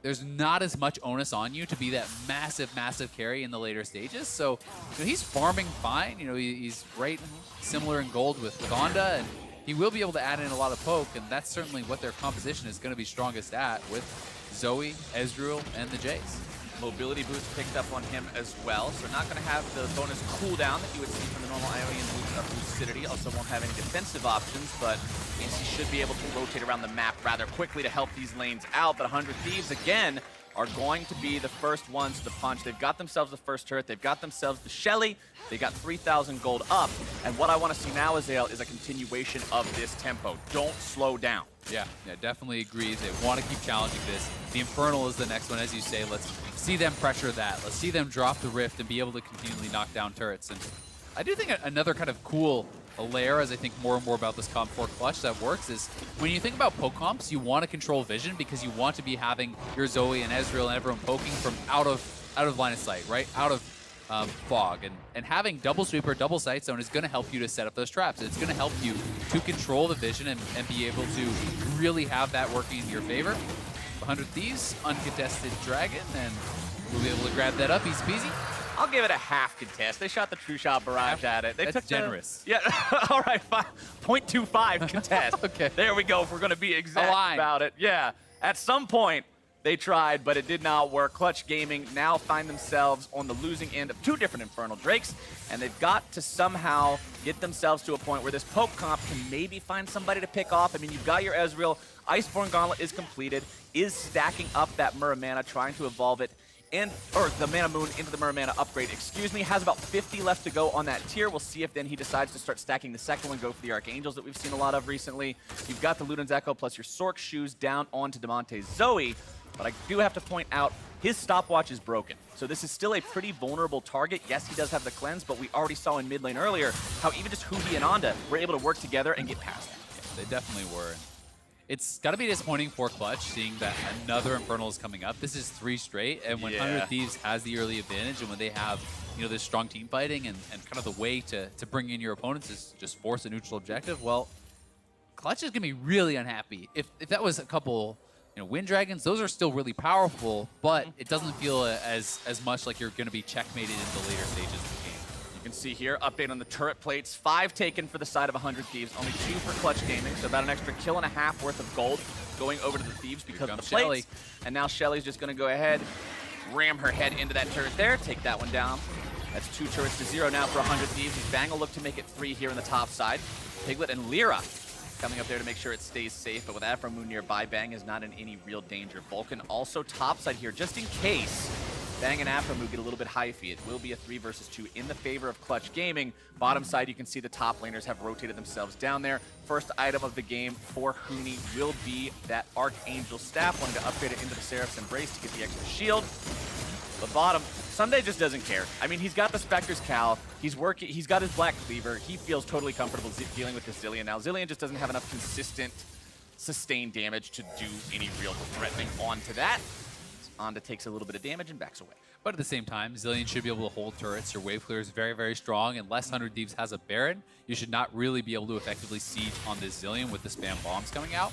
there's not as much onus on you to be that massive carry in the later stages. So, you know, he's farming fine. You know, he's right similar in gold with Onda, and he will be able to add in a lot of poke, and that's certainly what their composition is going to be strongest at with Zoe, Ezreal, and the Jace. Mobility boost picked up on him as well, so not going to have the bonus cooldown that you would see from the normal Ionian boost of Lucidity. Also won't have any defensive options, but means he should be able to rotate around the map rather quickly to help these lanes out. But 100 Thieves, again, are going to be the first ones to punch. They've got themselves the first turret. They've got themselves the Shelly. They got 3,000 gold up. And what I want to see now, Azael, is a continuation of this tempo. Don't slow down. Yeah, definitely agree. They want to keep challenging this. The Infernal is the next one, as you say. Let's see them pressure that. Let's see them drop the Rift and be able to continually knock down turrets. And I do think another kind of cool a layer as I think more and more about this comp for Clutch that works is when you think about poke comps, you want to control vision because you want to be having your Zoe and Ezreal and everyone poking from out of line of sight, right? Out of fog. And having double sweeper, double sight zone is going to help you to set up those traps. It's going to help you to control the vision and be able to really have that working in your favor. 100 Thieves, uncontested Dragon, and we'll be able to grab that up easy peasy. I'll give it a half contest. They shot the true shot barrage at it. They That's took generous. Yeah, all right, 0.25 contest. Okay. There we go, if we're going to be exact about it. Yeah, at some point, they tried, but it did not work. Clutch Gaming now find themselves on the losing end of 2 different Infernal Drakes, and they've got to somehow get themselves to a point where this poke comp can maybe find somebody to pick off. I mean, you've got your Ezreal. Iceborne Gauntlet is completed, is stacking up that Muramana, trying to evolve it, or the Mana Moon into the Muramana upgrade, excuse me, has about 50 left to go on that tier. We'll see if then he decides to start stacking the second one, go for the Archangels that we've seen a lot of recently. You've got the Luden's Echo plus your Sork shoes down onto Demonte's Zoe, but I do have to point out his stopwatch is broken. So this is still a pretty vulnerable target. Yes, he does have the cleanse, but we already saw in mid lane earlier how even just Huhi and Onda were able to work together and get past that. Yeah, they definitely were. It's got to be disappointing for Clutch seeing that another Infernal is coming up. This is 3 straight, and when 100 Thieves has the early advantage, and when they have, you know, this strong team fighting and kind of the way to bring in your opponents is just force a neutral objective, well, Clutch is going to be really unhappy. If that was a couple, you know, Wind Dragons, those are still really powerful, but it doesn't feel as much like you're going to be checkmated in the later stages of the game. You can see here, update on the turret plates. 5 taken for the side of 100 Thieves, only 2 for Clutch Gaming, so about an extra kill and a half worth of gold going over to the Thieves because of the plates. Shelly. And now Shelly's just going to go ahead, ram her head into that turret there, take that one down. That's 2 turrets to 0 now for 100 Thieves. Bang will look to make it 3 here on the top side. Piglet and Lyra coming up there to make sure it stays safe, but with Afro Moon nearby, Bang is not in any real danger. Vulcan also topside here, just in case Bang and Afro Moon get a little bit hyphy. It will be a 3 versus 2 in the favor of Clutch Gaming. Bottom side, you can see the top laners have rotated themselves down there. First item of the game for Huni will be that Archangel Staff, wanting to upgrade it into the Seraph's Embrace to get the extra shield. But bottom, Sunday just doesn't care. I mean, he's got the Spectre's Cowl. He's working. He's got his Black Cleaver. He feels totally comfortable dealing with this Zilean. Now, Zilean just doesn't have enough consistent, sustained damage to do any real threatening onto that. Onda takes a little bit of damage and backs away. But at the same time, Zilean should be able to hold turrets. Your wave clear is very, very strong. Unless 100 Thieves has a Baron, you should not really be able to effectively siege on this Zilean with the spam bombs coming out.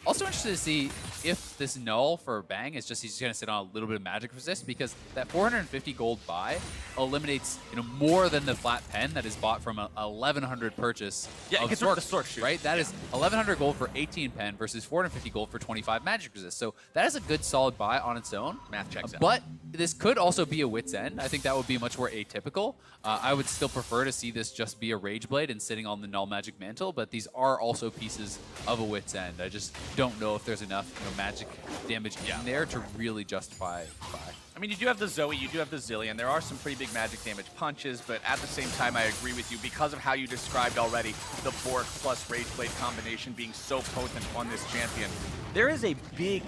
Also interested to see if this null for Bang is just he's going to sit on a little bit of magic resist, because that 450 gold buy eliminates, you know, more than the flat pen that is bought from a 1100 purchase. Yeah, of it gets Sork, the Sork shoot. right? That is 1100 gold for 18 pen versus 450 gold for 25 magic resist. So that is a good solid buy on its own. Math checks out. But this could also be a Wit's End. I think that would be much more atypical. I would still prefer to see this just be a Rage Blade and sitting on the Null Magic Mantle, but these are also pieces of a Wit's End. I just don't know if there's enough, you know, magic damage in there to really justify buy. I mean, you do have the Zoe, you do have the Zilean. There are some pretty big magic damage punches, but at the same time, I agree with you because of how you described already the Bork plus Rage Blade combination being so potent on this champion. There is a big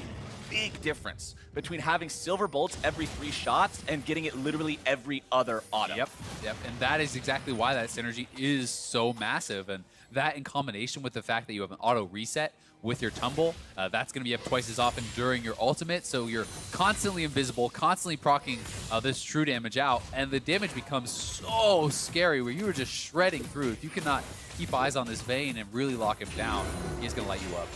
difference between having Silver Bolts every 3 shots and getting it literally every other auto. Yep. And that is exactly why that synergy is so massive. And that in combination with the fact that you have an auto reset with your tumble, that's going to be up twice as often during your ultimate, so you're constantly invisible, constantly proccing this true damage out, and the damage becomes so scary where you are just shredding through. If you cannot keep eyes on this Vayne and really lock him down, he's going to light you up.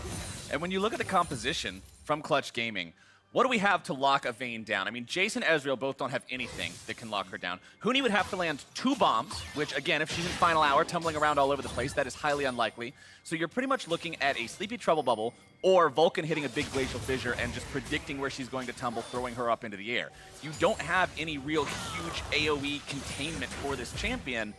And when you look at the composition from Clutch Gaming, what do we have to lock a Vayne down? I mean, Jace and Ezreal both don't have anything that can lock her down. Huni would have to land 2 bombs, which, again, if she's in final hour, tumbling around all over the place, that is highly unlikely. So you're pretty much looking at a Sleepy Trouble Bubble or Vulcan hitting a big Glacial Fissure and just predicting where she's going to tumble, throwing her up into the air. You don't have any real huge AoE containment for this champion.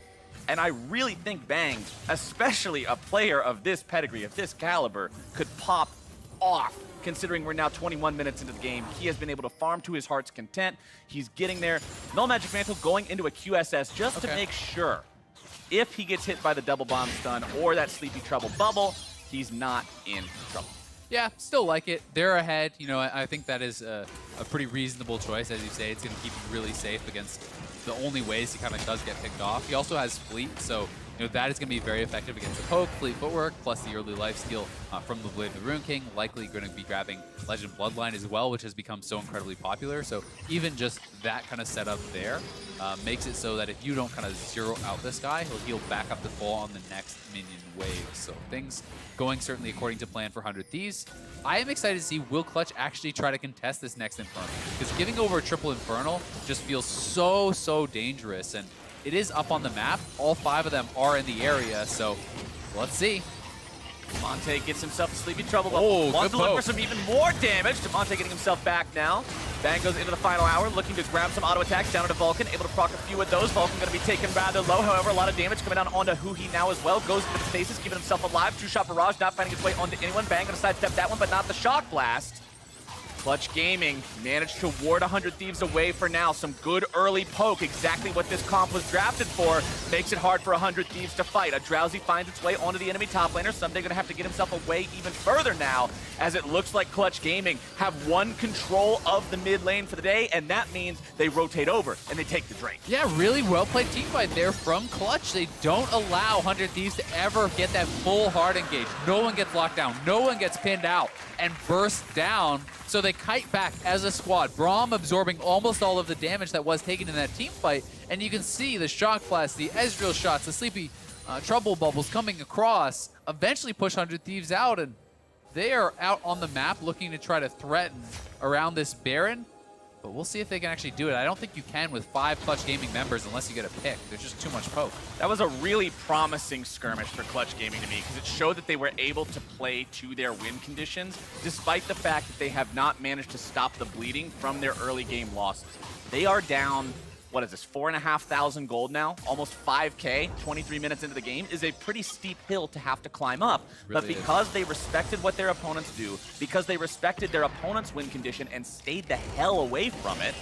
And I really think Bang, especially a player of this pedigree, of this caliber, could pop off. Considering we're now 21 minutes into the game, he has been able to farm to his heart's content. He's getting there. Null Magic Mantle going into a QSS just to make sure if he gets hit by the double bomb stun or that Sleepy Trouble Bubble, he's not in trouble. Yeah, still like it. They're ahead. You know, I think that is a pretty reasonable choice. As you say, it's going to keep you really safe against the only ways he kind of does get picked off. He also has Fleet, so you that is going to be very effective against the poke, fleet footwork, plus the early life steal from the Blade of the Rune King. Likely going to be grabbing Legend Bloodline as well, which has become so incredibly popular. So even just that kind of setup there makes it so that if you don't kind of zero out this guy, he'll heal back up to full on the next minion wave. So things going certainly according to plan for 100 Thieves. I am excited to see will Clutch actually try to contest this next Infernal, because giving over a triple Infernal just feels so dangerous, and it is up on the map. All 5 of them are in the area, so let's see. Monte gets himself in sleepy trouble, but Oh, wants good to look poke. for some even more damage. Monte getting himself back now. Bang goes into the final hour, looking to grab some auto attacks down into Vulcan, able to proc a few of those. Vulcan going to be taken rather low, however, a lot of damage coming down onto Huhi now as well. Goes into the stasis, keeping himself alive. Two-shot barrage, not finding its way onto anyone. Bang going to sidestep that one, but not the shock blast. Clutch Gaming managed to ward 100 Thieves away for now. Some good early poke, exactly what this comp was drafted for. Makes it hard for 100 Thieves to fight. A Drowsy finds its way onto the enemy top laner. Someday gonna have to get himself away even further now, as it looks like Clutch Gaming have won control of the mid lane for the day, and that means they rotate over and they take the Drake. Yeah, really well played team fight there from Clutch. They don't allow 100 Thieves to ever get that full hard engage. No one gets locked down. No one gets pinned out and burst down. So they kite back as a squad. Braum absorbing almost all of the damage that was taken in that team fight. And you can see the shock blast, the Ezreal shots, the sleepy trouble bubbles coming across, eventually push 100 Thieves out. And they are out on the map looking to try to threaten around this Baron. But we'll see if they can actually do it. I don't think you can with 5 Clutch Gaming members unless you get a pick. There's just too much poke. That was a really promising skirmish for Clutch Gaming to me, because it showed that they were able to play to their win conditions, despite the fact that they have not managed to stop the bleeding from their early game losses. They are down, what is this, 4,500 gold now? Almost 5K, 23 minutes into the game is a pretty steep hill to have to climb up. Really but because they respected what their opponents do, because they respected their opponent's win condition and stayed the hell away from it,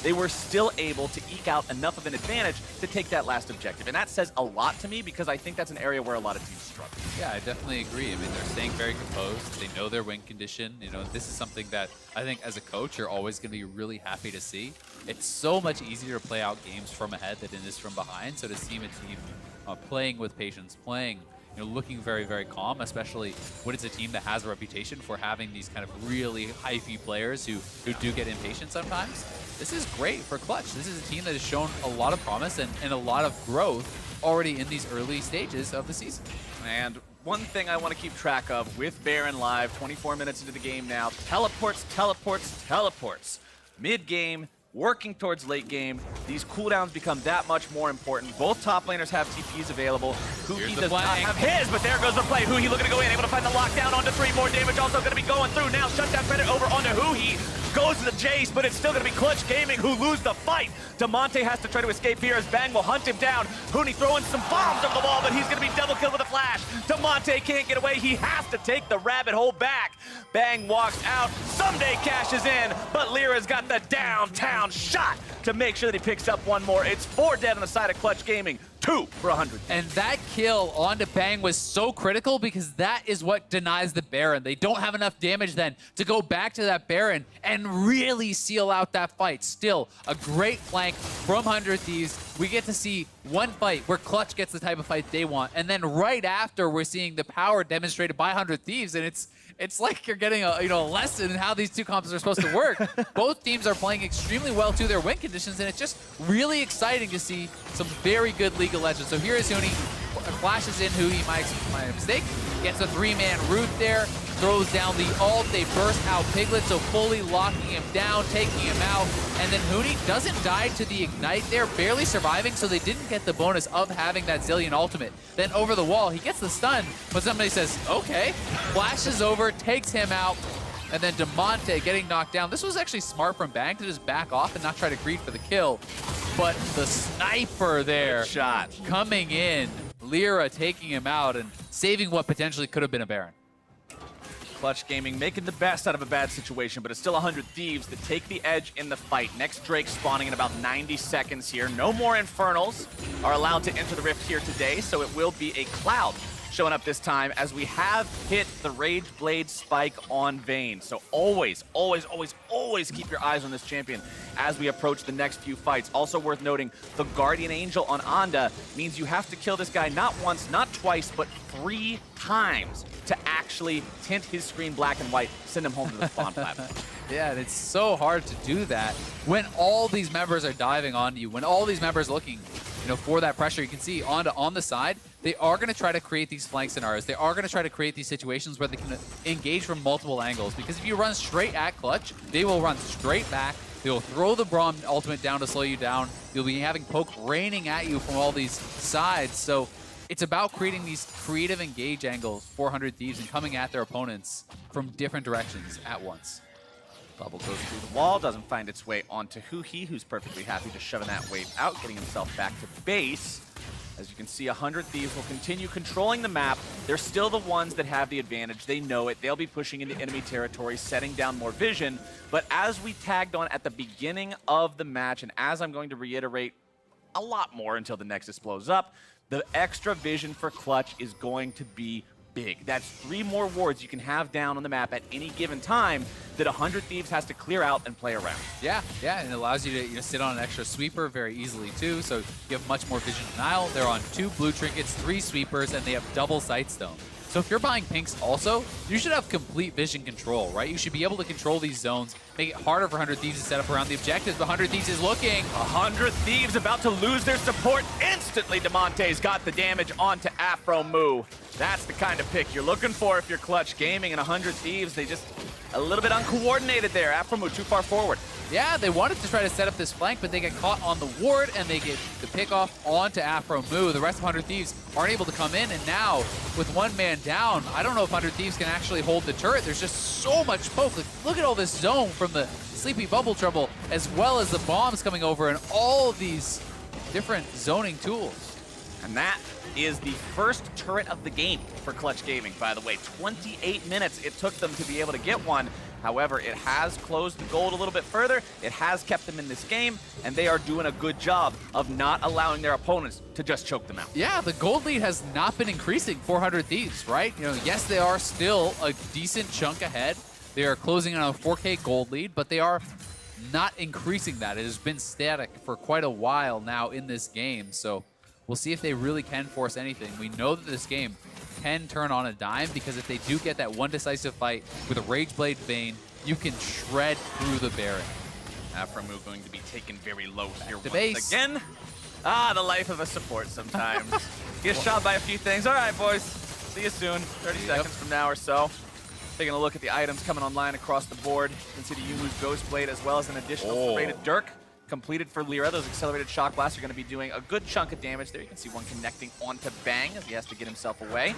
they were still able to eke out enough of an advantage to take that last objective. And that says a lot to me, because I think that's an area where a lot of teams struggle. Yeah, I definitely agree. I mean, they're staying very composed. They know their win condition. You know, this is something that I think as a coach, you're always going to be really happy to see. It's so much easier to play out games from ahead than it is from behind. So to see a team playing with patience, playing, looking very calm, especially when it's a team that has a reputation for having these kind of really hyphy players who do get impatient sometimes. This is great for Clutch. This is a team that has shown a lot of promise and a lot of growth already in these early stages of the season. And one thing I want to keep track of with Baron Live, 24 minutes into the game now, teleports. Mid-game, working towards late game, these cooldowns become that much more important. Both top laners have TPs available. Huhi does not have his, but there goes the play. Huhi looking to go in, able to find the lockdown onto 3 more damage, also going to be going through now. Shutdown credit over onto Huhi. Goes to the Jace, but it's still going to be Clutch Gaming who lose the fight. Damonte has to try to escape here as Bang will hunt him down. Huni throwing some bombs over the wall, but he's going to be double killed with a flash. Damonte can't get away. He has to take the rabbit hole back. Bang walks out. Someday cashes in, but Lyra's got the downtown shot to make sure that he picks up one more. It's 4 dead on the side of Clutch Gaming. 2 for 100. And that kill onto Bang was so critical, because that is what denies the Baron. They don't have enough damage then to go back to that Baron and really seal out that fight. Still, a great flank from 100 Thieves. We get to see one fight where Clutch gets the type of fight they want, and then right after we're seeing the power demonstrated by 100 Thieves, and it's like you're getting a lesson in how these two comps are supposed to work. Both teams are playing extremely well to their win conditions, and it's just really exciting to see some very good League of Legends. So here is Huni, flashes in Huhi, my mistake, gets a 3-man root there, throws down the ult, they burst out Piglet, so fully locking him down, taking him out, and then Huni doesn't die to the Ignite there, barely surviving, so they didn't get the bonus of having that Zillion ultimate. Then over the wall, he gets the stun, but somebody says, okay, flashes over, takes him out, and then Damonte getting knocked down. This was actually smart from Bang to just back off and not try to greed for the kill, but the sniper there, good shot, coming in, Lyra taking him out and saving what potentially could have been a Baron. Clutch Gaming making the best out of a bad situation, but it's still 100 Thieves that take the edge in the fight. Next Drake spawning in about 90 seconds here. No more Infernals are allowed to enter the Rift here today, so it will be a Cloud showing up this time as we have hit the Rage Blade spike on Vayne. So always, always, always, always keep your eyes on this champion as we approach the next few fights. Also worth noting, the Guardian Angel on Anda means you have to kill this guy not once, not twice, but 3 times to actually tint his screen black and white, send him home to the spawn platform. Yeah, and it's so hard to do that when all these members are diving on you, when all these members are looking, for that pressure. You can see on the side, they are going to try to create these flank scenarios. They are going to try to create these situations where they can engage from multiple angles. Because if you run straight at Clutch, they will run straight back. They will throw the Braum ultimate down to slow you down. You'll be having poke raining at you from all these sides. So it's about creating these creative engage angles, 400 Thieves, and coming at their opponents from different directions at once. Bubble goes through the wall, doesn't find its way onto Huhi, who's perfectly happy just shoving that wave out, getting himself back to base. As you can see, 100 Thieves will continue controlling the map. They're still the ones that have the advantage. They know it. They'll be pushing into enemy territory, setting down more vision. But as we tagged on at the beginning of the match, and as I'm going to reiterate a lot more until the Nexus blows up, the extra vision for Clutch is going to be big. That's 3 more wards you can have down on the map at any given time that 100 Thieves has to clear out and play around. Yeah, and it allows you to sit on an extra sweeper very easily too, so you have much more vision denial. They're on 2 blue trinkets, 3 sweepers, and they have double Sightstone. So if you're buying pinks also, you should have complete vision control, right? You should be able to control these zones, make it harder for 100 Thieves to set up around the objectives, but 100 Thieves is looking. 100 Thieves about to lose their support instantly. Demonte's got the damage onto Afro Moo. That's the kind of pick you're looking for if you're Clutch Gaming, and 100 Thieves, they just a little bit uncoordinated there. Afro Moo too far forward. Yeah, they wanted to try to set up this flank, but they get caught on the ward, and they get the pick off onto Afro Moo. The rest of 100 Thieves aren't able to come in, and now, with 1 man down, I don't know if 100 Thieves can actually hold the turret. There's just so much poke. Like, look at all this zone from the Sleepy Bubble Trouble, as well as the bombs coming over, and all of these different zoning tools. And that is the first turret of the game for Clutch Gaming, by the way. 28 minutes it took them to be able to get one. However, it has closed the gold a little bit further. It has kept them in this game, and they are doing a good job of not allowing their opponents to just choke them out. Yeah, the gold lead has not been increasing 400 Thieves, right? Yes, they are still a decent chunk ahead. They are closing on a 4K gold lead, but they are not increasing that. It has been static for quite a while now in this game, so we'll see if they really can force anything. We know that this game can turn on a dime, because if they do get that one decisive fight with a Rage Blade Vayne, you can shred through the Baron. Afro Moo going to be taken very low here once base. again. The life of a support sometimes. Gets shot by a few things. All right, boys. See you soon. 30 seconds from now or so. Taking a look at the items coming online across the board. You can see the Yumu's Ghost Blade, as well as an additional serrated Dirk completed for Lyra. Those accelerated shock blasts are going to be doing a good chunk of damage there. You can see one connecting onto Bang as he has to get himself away.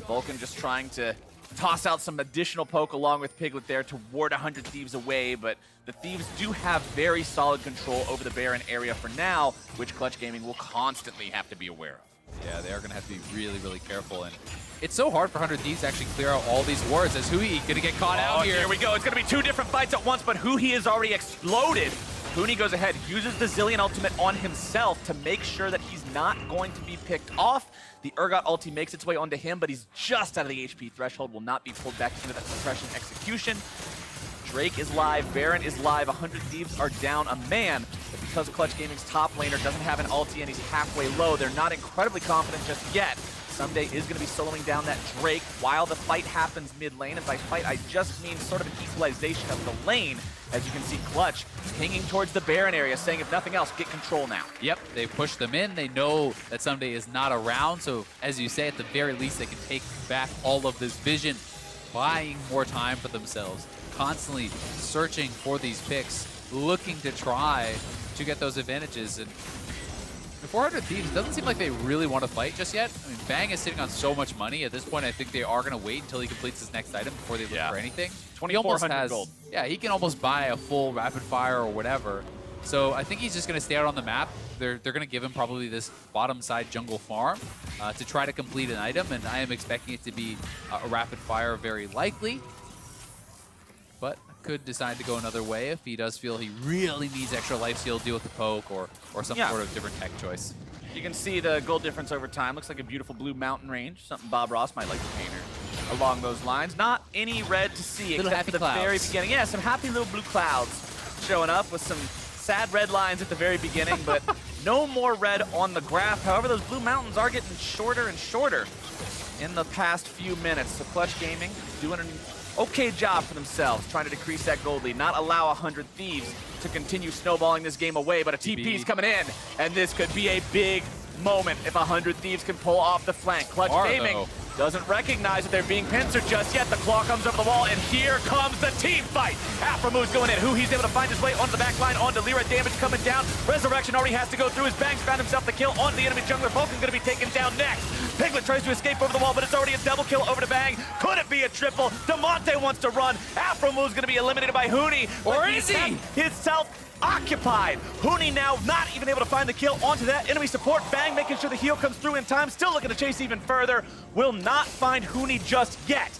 Vulcan just trying to toss out some additional poke along with Piglet there to ward 100 Thieves away, but the Thieves do have very solid control over the Baron area for now, which Clutch Gaming will constantly have to be aware of. Yeah, they are going to have to be really, really careful, and it's so hard for 100 Thieves to actually clear out all these wards. As Hui going to get caught out here. Here we go. It's going to be 2 different fights at once, but Hui is already exploded. Huni goes ahead, uses the Zillion ultimate on himself to make sure that he's not going to be picked off. The Urgot ulti makes its way onto him, but he's just out of the HP threshold, will not be pulled back into that suppression execution. Drake is live, Baron is live, 100 Thieves are down a man, but because Clutch Gaming's top laner doesn't have an ulti and he's halfway low, they're not incredibly confident just yet. Someday is going to be soloing down that Drake while the fight happens mid lane, and by fight I just mean sort of an equalization of the lane. As you can see, Clutch pinging towards the Baron area, saying if nothing else, get control now. Yep, they push them in. They know that Someday is not around, so as you say, at the very least, they can take back all of this vision, buying more time for themselves, constantly searching for these picks, looking to try to get those advantages. And the 400 Thieves doesn't seem like they really want to fight just yet. I mean, Bang is sitting on so much money. At this point, I think they are going to wait until he completes his next item before they look for anything. 2,400 gold. Yeah, he can almost buy a full rapid fire or whatever. So I think he's just going to stay out on the map. They're going to give him probably this bottom side jungle farm to try to complete an item, and I am expecting it to be a rapid fire very likely. But could decide to go another way if he does feel he really needs extra life steal to deal with the poke or some sort of different tech choice. You can see the gold difference over time. Looks like a beautiful blue mountain range. Something Bob Ross might like to paint her along those lines. Not any red to see Little except for the happy very clouds. beginning. Yeah, some happy little blue clouds showing up with some sad red lines at the very beginning, but no more red on the graph. However, those blue mountains are getting shorter and shorter in the past few minutes. So Clutch Gaming doing an okay job for themselves, trying to decrease that gold lead, not allow 100 Thieves to continue snowballing this game away, but a TP's coming in, and this could be a big moment if 100 Thieves can pull off the flank. Clutch Gaming doesn't recognize that they're being pincered just yet. The claw comes over the wall, and here comes the team fight. Aframu's going in. Who he's able to find his way onto the back line, onto Lyra. Damage coming down. Resurrection already has to go through. His Bangs found himself the kill onto the enemy jungler. Vulcan going to be taken down next. Piglet tries to escape over the wall, but it's already a double kill over to Bang. Could it be a triple? Demonte wants to run. Aframu's going to be eliminated by Hooney. Or is he? Himself occupied. Hooney now not even able to find the kill onto that enemy support. Bang making sure the heal comes through in time. Still looking to chase even further. Will not find Hooney just yet.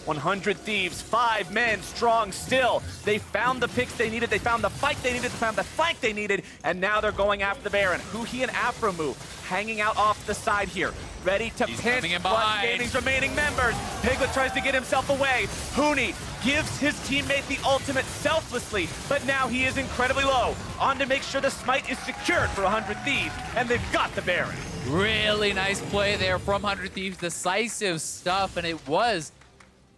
100 Thieves, 5 men strong still. They found the picks they needed. They found the fight they needed. They found the flank they needed. And now they're going after the Baron. Huhi and Aframu hanging out off the side here. Ready to pinch Clutch Gaming's remaining members. Piglet tries to get himself away. Hooney gives his teammate the ultimate selflessly, but now he is incredibly low. On to make sure the smite is secured for 100 Thieves, and they've got the Baron. Really nice play there from 100 Thieves. Decisive stuff, and it was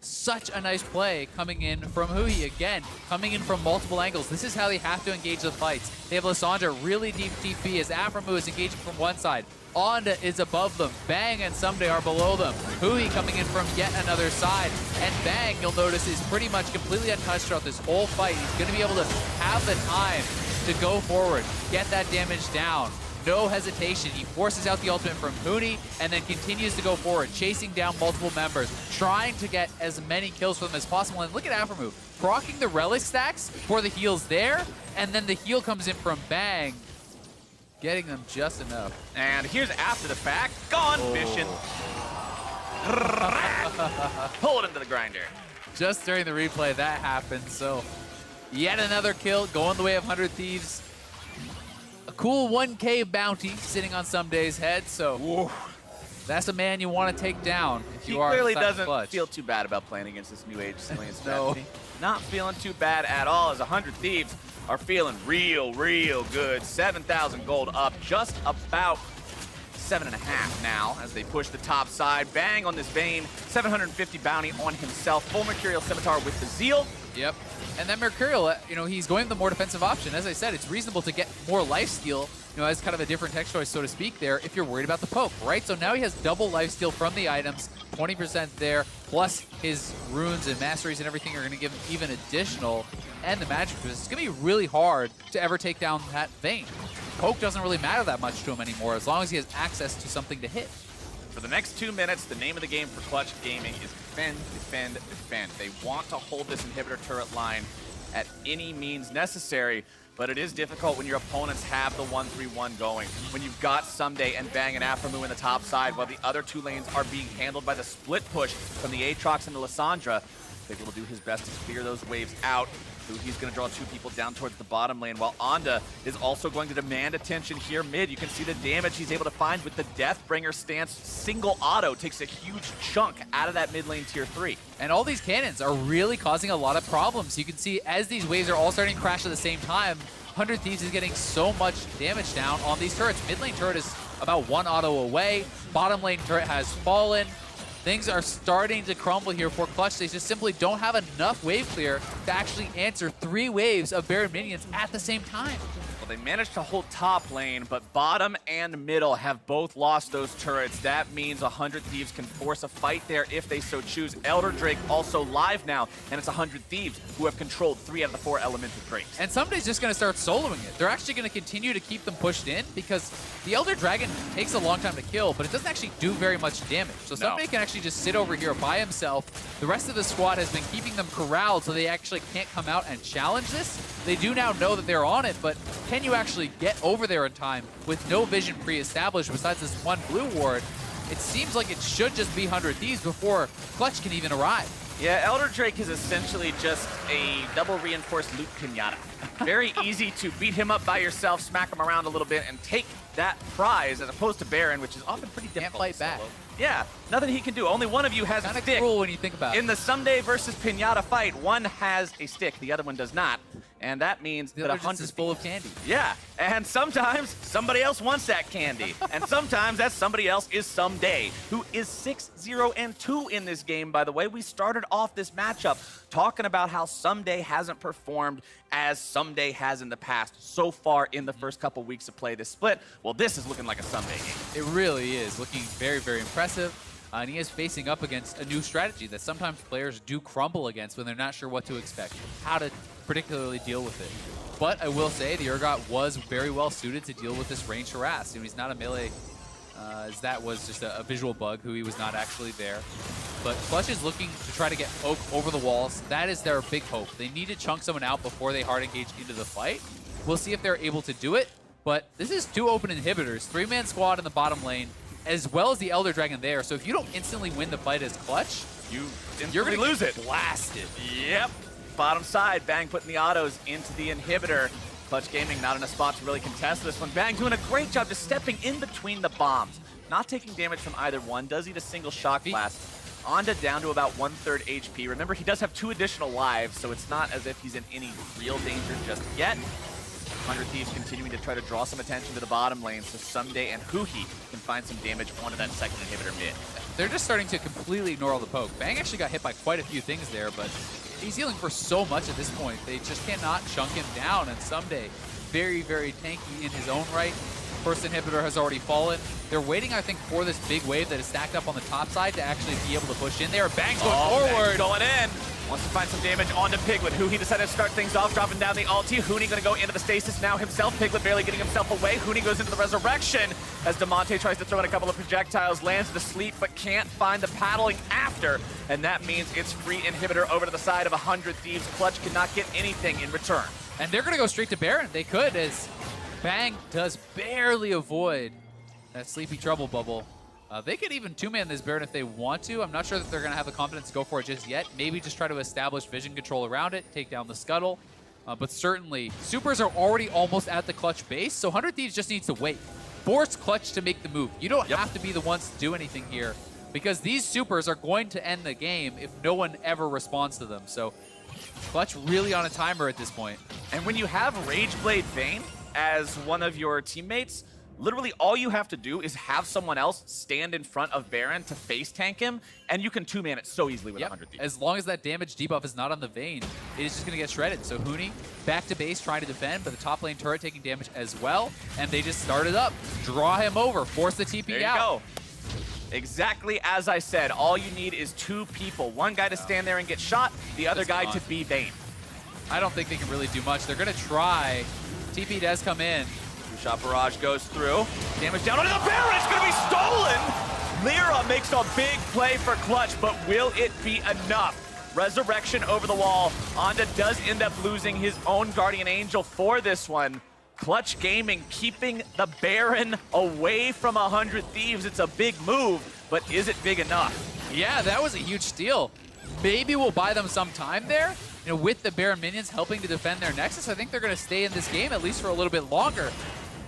such a nice play coming in from Huhi again, coming in from multiple angles. This is how they have to engage the fights. They have Lissandra really deep TP as Aframu is engaging from one side. Onda is above them. Bang and Someday are below them. Huhi coming in from yet another side. And Bang, you'll notice, is pretty much completely untouched throughout this whole fight. He's going to be able to have the time to go forward, get that damage down. No hesitation. He forces out the ultimate from Hooney and then continues to go forward, chasing down multiple members, trying to get as many kills for them as possible. And look at Aframu, proccing the relic stacks for the heals there, and then the heal comes in from Bang, getting them just enough. And here's after the fact. Gone fishing. Pull it into the grinder. Just during the replay, that happened. So yet another kill going the way of 100 Thieves. A cool 1K bounty sitting on Someday's head, so that's a man you want to take down if you are He clearly inside doesn't Clutch. feel too bad about playing against this new age Cillian No. strategy. Not feeling too bad at all as 100 Thieves are feeling real good. 7,000 gold up, just about 7.5 now as they push the top side. Bang on this Vayne, 750 bounty on himself. Full Mercurial Scimitar with the Zeal. Yep. And then Mercurial, he's going the more defensive option. As I said, it's reasonable to get more lifesteal, as kind of a different tech choice, so to speak, there, if you're worried about the poke, right? So now he has double lifesteal from the items, 20% there, plus his runes and masteries and everything are going to give him even additional, and the magic resist. It's going to be really hard to ever take down that Vayne. Poke doesn't really matter that much to him anymore, as long as he has access to something to hit. For the next 2 minutes, the name of the game for Clutch Gaming is defend, defend, defend. They want to hold this inhibitor turret line at any means necessary, but it is difficult when your opponents have the 1-3-1 going. When you've got Someday and Bang and Aframu in the top side, while the other 2 lanes are being handled by the split push from the Aatrox and the Lissandra. Piglet will do his best to clear those waves out. He's going to draw 2 people down towards the bottom lane, while Onda is also going to demand attention here mid. You can see the damage he's able to find with the Deathbringer stance. Single auto takes a huge chunk out of that mid lane tier 3. And all these cannons are really causing a lot of problems. You can see as these waves are all starting to crash at the same time, 100 Thieves is getting so much damage down on these turrets. Mid lane turret is about 1 auto away. Bottom lane turret has fallen. Things are starting to crumble here for Clutch. They just simply don't have enough wave clear to actually answer 3 waves of Baron minions at the same time. Well, they managed to hold top lane, but bottom and middle have both lost those turrets. That means 100 Thieves can force a fight there if they so choose. Elder Drake also live now, and it's 100 Thieves who have controlled 3 out of the 4 Elemental Drakes. And Somebody's just going to start soloing it. They're actually going to continue to keep them pushed in because the Elder Dragon takes a long time to kill, but it doesn't actually do very much damage. So somebody can actually just sit over here by himself. The rest of the squad has been keeping them corralled so they actually can't come out and challenge this. They do now know that they're on it, but can you actually get over there in time with no vision pre-established besides this one blue ward? It seems like it should just be 100 Thieves before Clutch can even arrive. Yeah, Elder Drake is essentially just a double reinforced loot pinata. Very easy to beat him up by yourself, smack him around a little bit, and take that prize, as opposed to Baron, which is often pretty difficult. Can't fight back. Solo. Yeah, nothing he can do. Only one of you has a Kind of stick. cruel when you think about it. In the Someday versus Pinata fight, one has a stick, the other one does not. And that means The that other 100 just is full of candy. Yeah, and sometimes somebody else wants that candy. And sometimes that somebody else is Someday, who is 6-0-2 in this game, by the way. We started off this matchup talking about how Someday hasn't performed as Someday has in the past so far in the first couple weeks of play this split. Well, this is looking like a Someday game. It really is looking very, very impressive. And he is facing up against a new strategy that sometimes players do crumble against when they're not sure what to expect, how to particularly deal with it. But I will say the Urgot was very well suited to deal with this ranged harass. He's not a melee, as that was just a visual bug, who he was not actually there. But Clutch is looking to try to get Oak over the walls. That is their big hope. They need to chunk someone out before they hard engage into the fight. We'll see if they're able to do it. But this is 2 open inhibitors, 3-man squad in the bottom lane, as well as the Elder Dragon there. So if you don't instantly win the fight as Clutch, You're going to lose it. blasted. Yep. Bottom side, Bang putting the autos into the inhibitor. Clutch Gaming not in a spot to really contest this one. Bang doing a great job just stepping in between the bombs. Not taking damage from either one. Does eat a single shock blast. Onda down to about 1/3 HP. Remember, he does have 2 additional lives, so it's not as if he's in any real danger just yet. 100 Thieves continuing to try to draw some attention to the bottom lane, so Someday and Huhi can find some damage onto that second inhibitor mid. They're just starting to completely ignore all the poke. Bang actually got hit by quite a few things there, but he's healing for so much at this point. They just cannot chunk him down, and Someday, very, very tanky in his own right. First inhibitor has already fallen. They're waiting, I think, for this big wave that is stacked up on the top side to actually be able to push in there. Bang's going forward. Bang's going in. Wants to find some damage onto Piglet. Huhi decided to start things off, dropping down the ulti. Huni going to go into the stasis now himself. Piglet barely getting himself away. Huni goes into the resurrection as DeMonte tries to throw in a couple of projectiles, lands to sleep, but can't find the paddling after. And that means it's free inhibitor over to the side of 100 Thieves. Clutch cannot get anything in return. And they're going to go straight to Baron. They could, as Bang does barely avoid that Sleepy Trouble bubble. They could even 2-man this Baron if they want to. I'm not sure that they're going to have the confidence to go for it just yet. Maybe just try to establish vision control around it, take down the scuttle. But certainly, supers are already almost at the Clutch base, so 100 Thieves just needs to wait. Force Clutch to make the move. You don't have to be the ones to do anything here, because these supers are going to end the game if no one ever responds to them. So Clutch really on a timer at this point. And when you have Rageblade Vayne as one of your teammates, literally all you have to do is have someone else stand in front of Baron to face tank him, and you can 2-man it so easily with 100 Thieves. As long as that damage debuff is not on the Vayne, it is just going to get shredded. So Huni back to base trying to defend, but the top lane turret taking damage as well, and they just started up. Draw him over, force the TP There you out. go. Exactly as I said, all you need is 2 people. One guy to stand there and get shot, the other guy to be Vayne. I don't think they can really do much. They're going to try. TP does come in. Shot barrage goes through. Damage down onto the Baron. It's going to be stolen. Lyra makes a big play for Clutch, but will it be enough? Resurrection over the wall. Onda does end up losing his own Guardian Angel for this one. Clutch Gaming keeping the Baron away from 100 Thieves. It's a big move, but is it big enough? Yeah, that was a huge steal. Maybe we'll buy them some time there. You know, with the Baron minions helping to defend their Nexus, I think they're going to stay in this game at least for a little bit longer.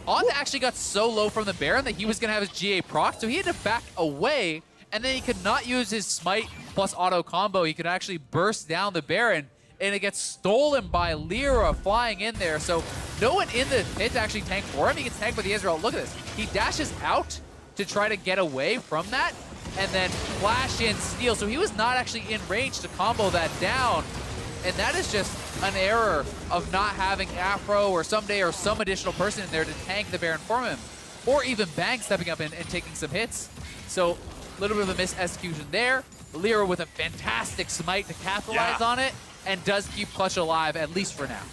Onda actually got so low from the Baron that he was going to have his GA proc, so he had to back away, and then he could not use his Smite plus auto combo. He could actually burst down the Baron, and it gets stolen by Lyra flying in there. So no one in the pit to actually tank for him. He gets tanked by the Israel. Look at this. He dashes out to try to get away from that, and then flash in steal. So he was not actually in range to combo that down. And that is just an error of not having Afro or Someday or some additional person in there to tank the Baron for him. Or even Bang stepping up and taking some hits. So a little bit of a misexecution there. Lyra with a fantastic smite to capitalize on it, and does keep Clutch alive, at least for now.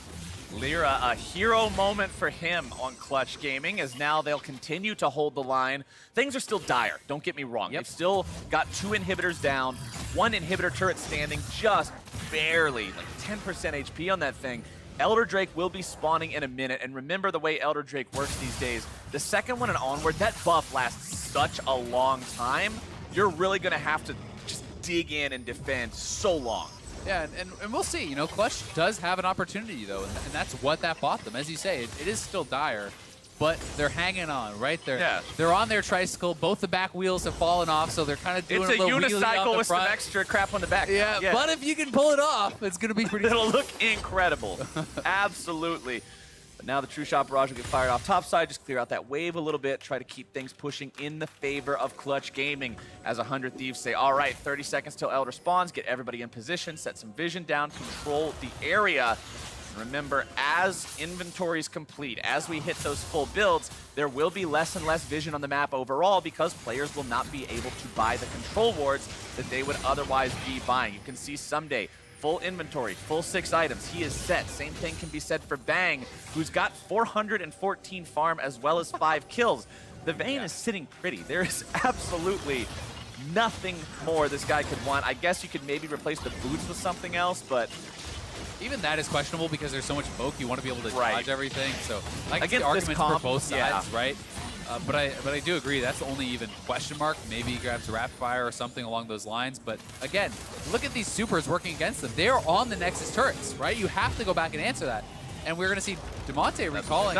Lyra, a hero moment for him on Clutch Gaming, as now they'll continue to hold the line. Things are still dire, don't get me wrong. They've still got 2 inhibitors down, 1 inhibitor turret standing, just barely, like 10% HP on that thing. Elder Drake will be spawning in a minute, and remember the way Elder Drake works these days. The second one and onward, that buff lasts such a long time. You're really going to have to just dig in and defend so long. Yeah, and we'll see. You know, Clutch does have an opportunity, though, and that's what that bought them. As you say, it is still dire, but they're hanging on, right? They're on their tricycle. Both the back wheels have fallen off, so they're kind of doing It's a a little wheelie unicycle on the with some front. extra crap on the back. Yeah, but if you can pull it off, it's going to be pretty It'll look incredible. Absolutely. But now the True Shot Barrage will get fired off topside, just clear out that wave a little bit, try to keep things pushing in the favor of Clutch Gaming as 100 Thieves say, all right, 30 seconds till Elder spawns, get everybody in position, set some vision down, control the area. Remember, as inventories complete, as we hit those full builds, there will be less and less vision on the map overall because players will not be able to buy the control wards that they would otherwise be buying. You can see Someday, full inventory, full 6 items. He is set. Same thing can be said for Bang, who's got 414 farm as well as 5 kills. The Vayne is sitting pretty. There is absolutely nothing more this guy could want. I guess you could maybe replace the boots with something else, but even that is questionable because there's so much poke. You want to be able to dodge everything. So I can see Against arguments this for comp, both sides, right? But I do agree that's the only even question mark. Maybe he grabs a rapid fire or something along those lines. But again, look at these supers working against them. They are on the Nexus turrets, right? You have to go back and answer that. And we're going to see Demonte recalling.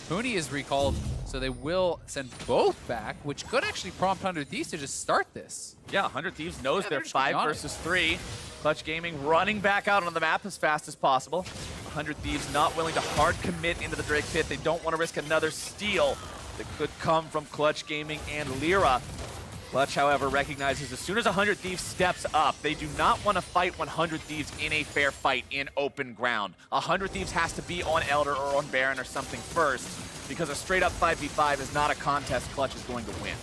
Hooney is recalled, so they will send both back, which could actually prompt 100 Thieves to just start this. yeah, 100 Thieves knows they're 5 versus 3. Clutch Gaming running back out on the map as fast as possible. 100 Thieves not willing to hard commit into the Drake pit. They don't want to risk another steal that could come from Clutch Gaming and Lyra. Clutch, however, recognizes as soon as 100 Thieves steps up, they do not want to fight 100 Thieves in a fair fight in open ground. 100 Thieves has to be on Elder or on Baron or something first, because a straight-up 5v5 is not a contest Clutch is going to win.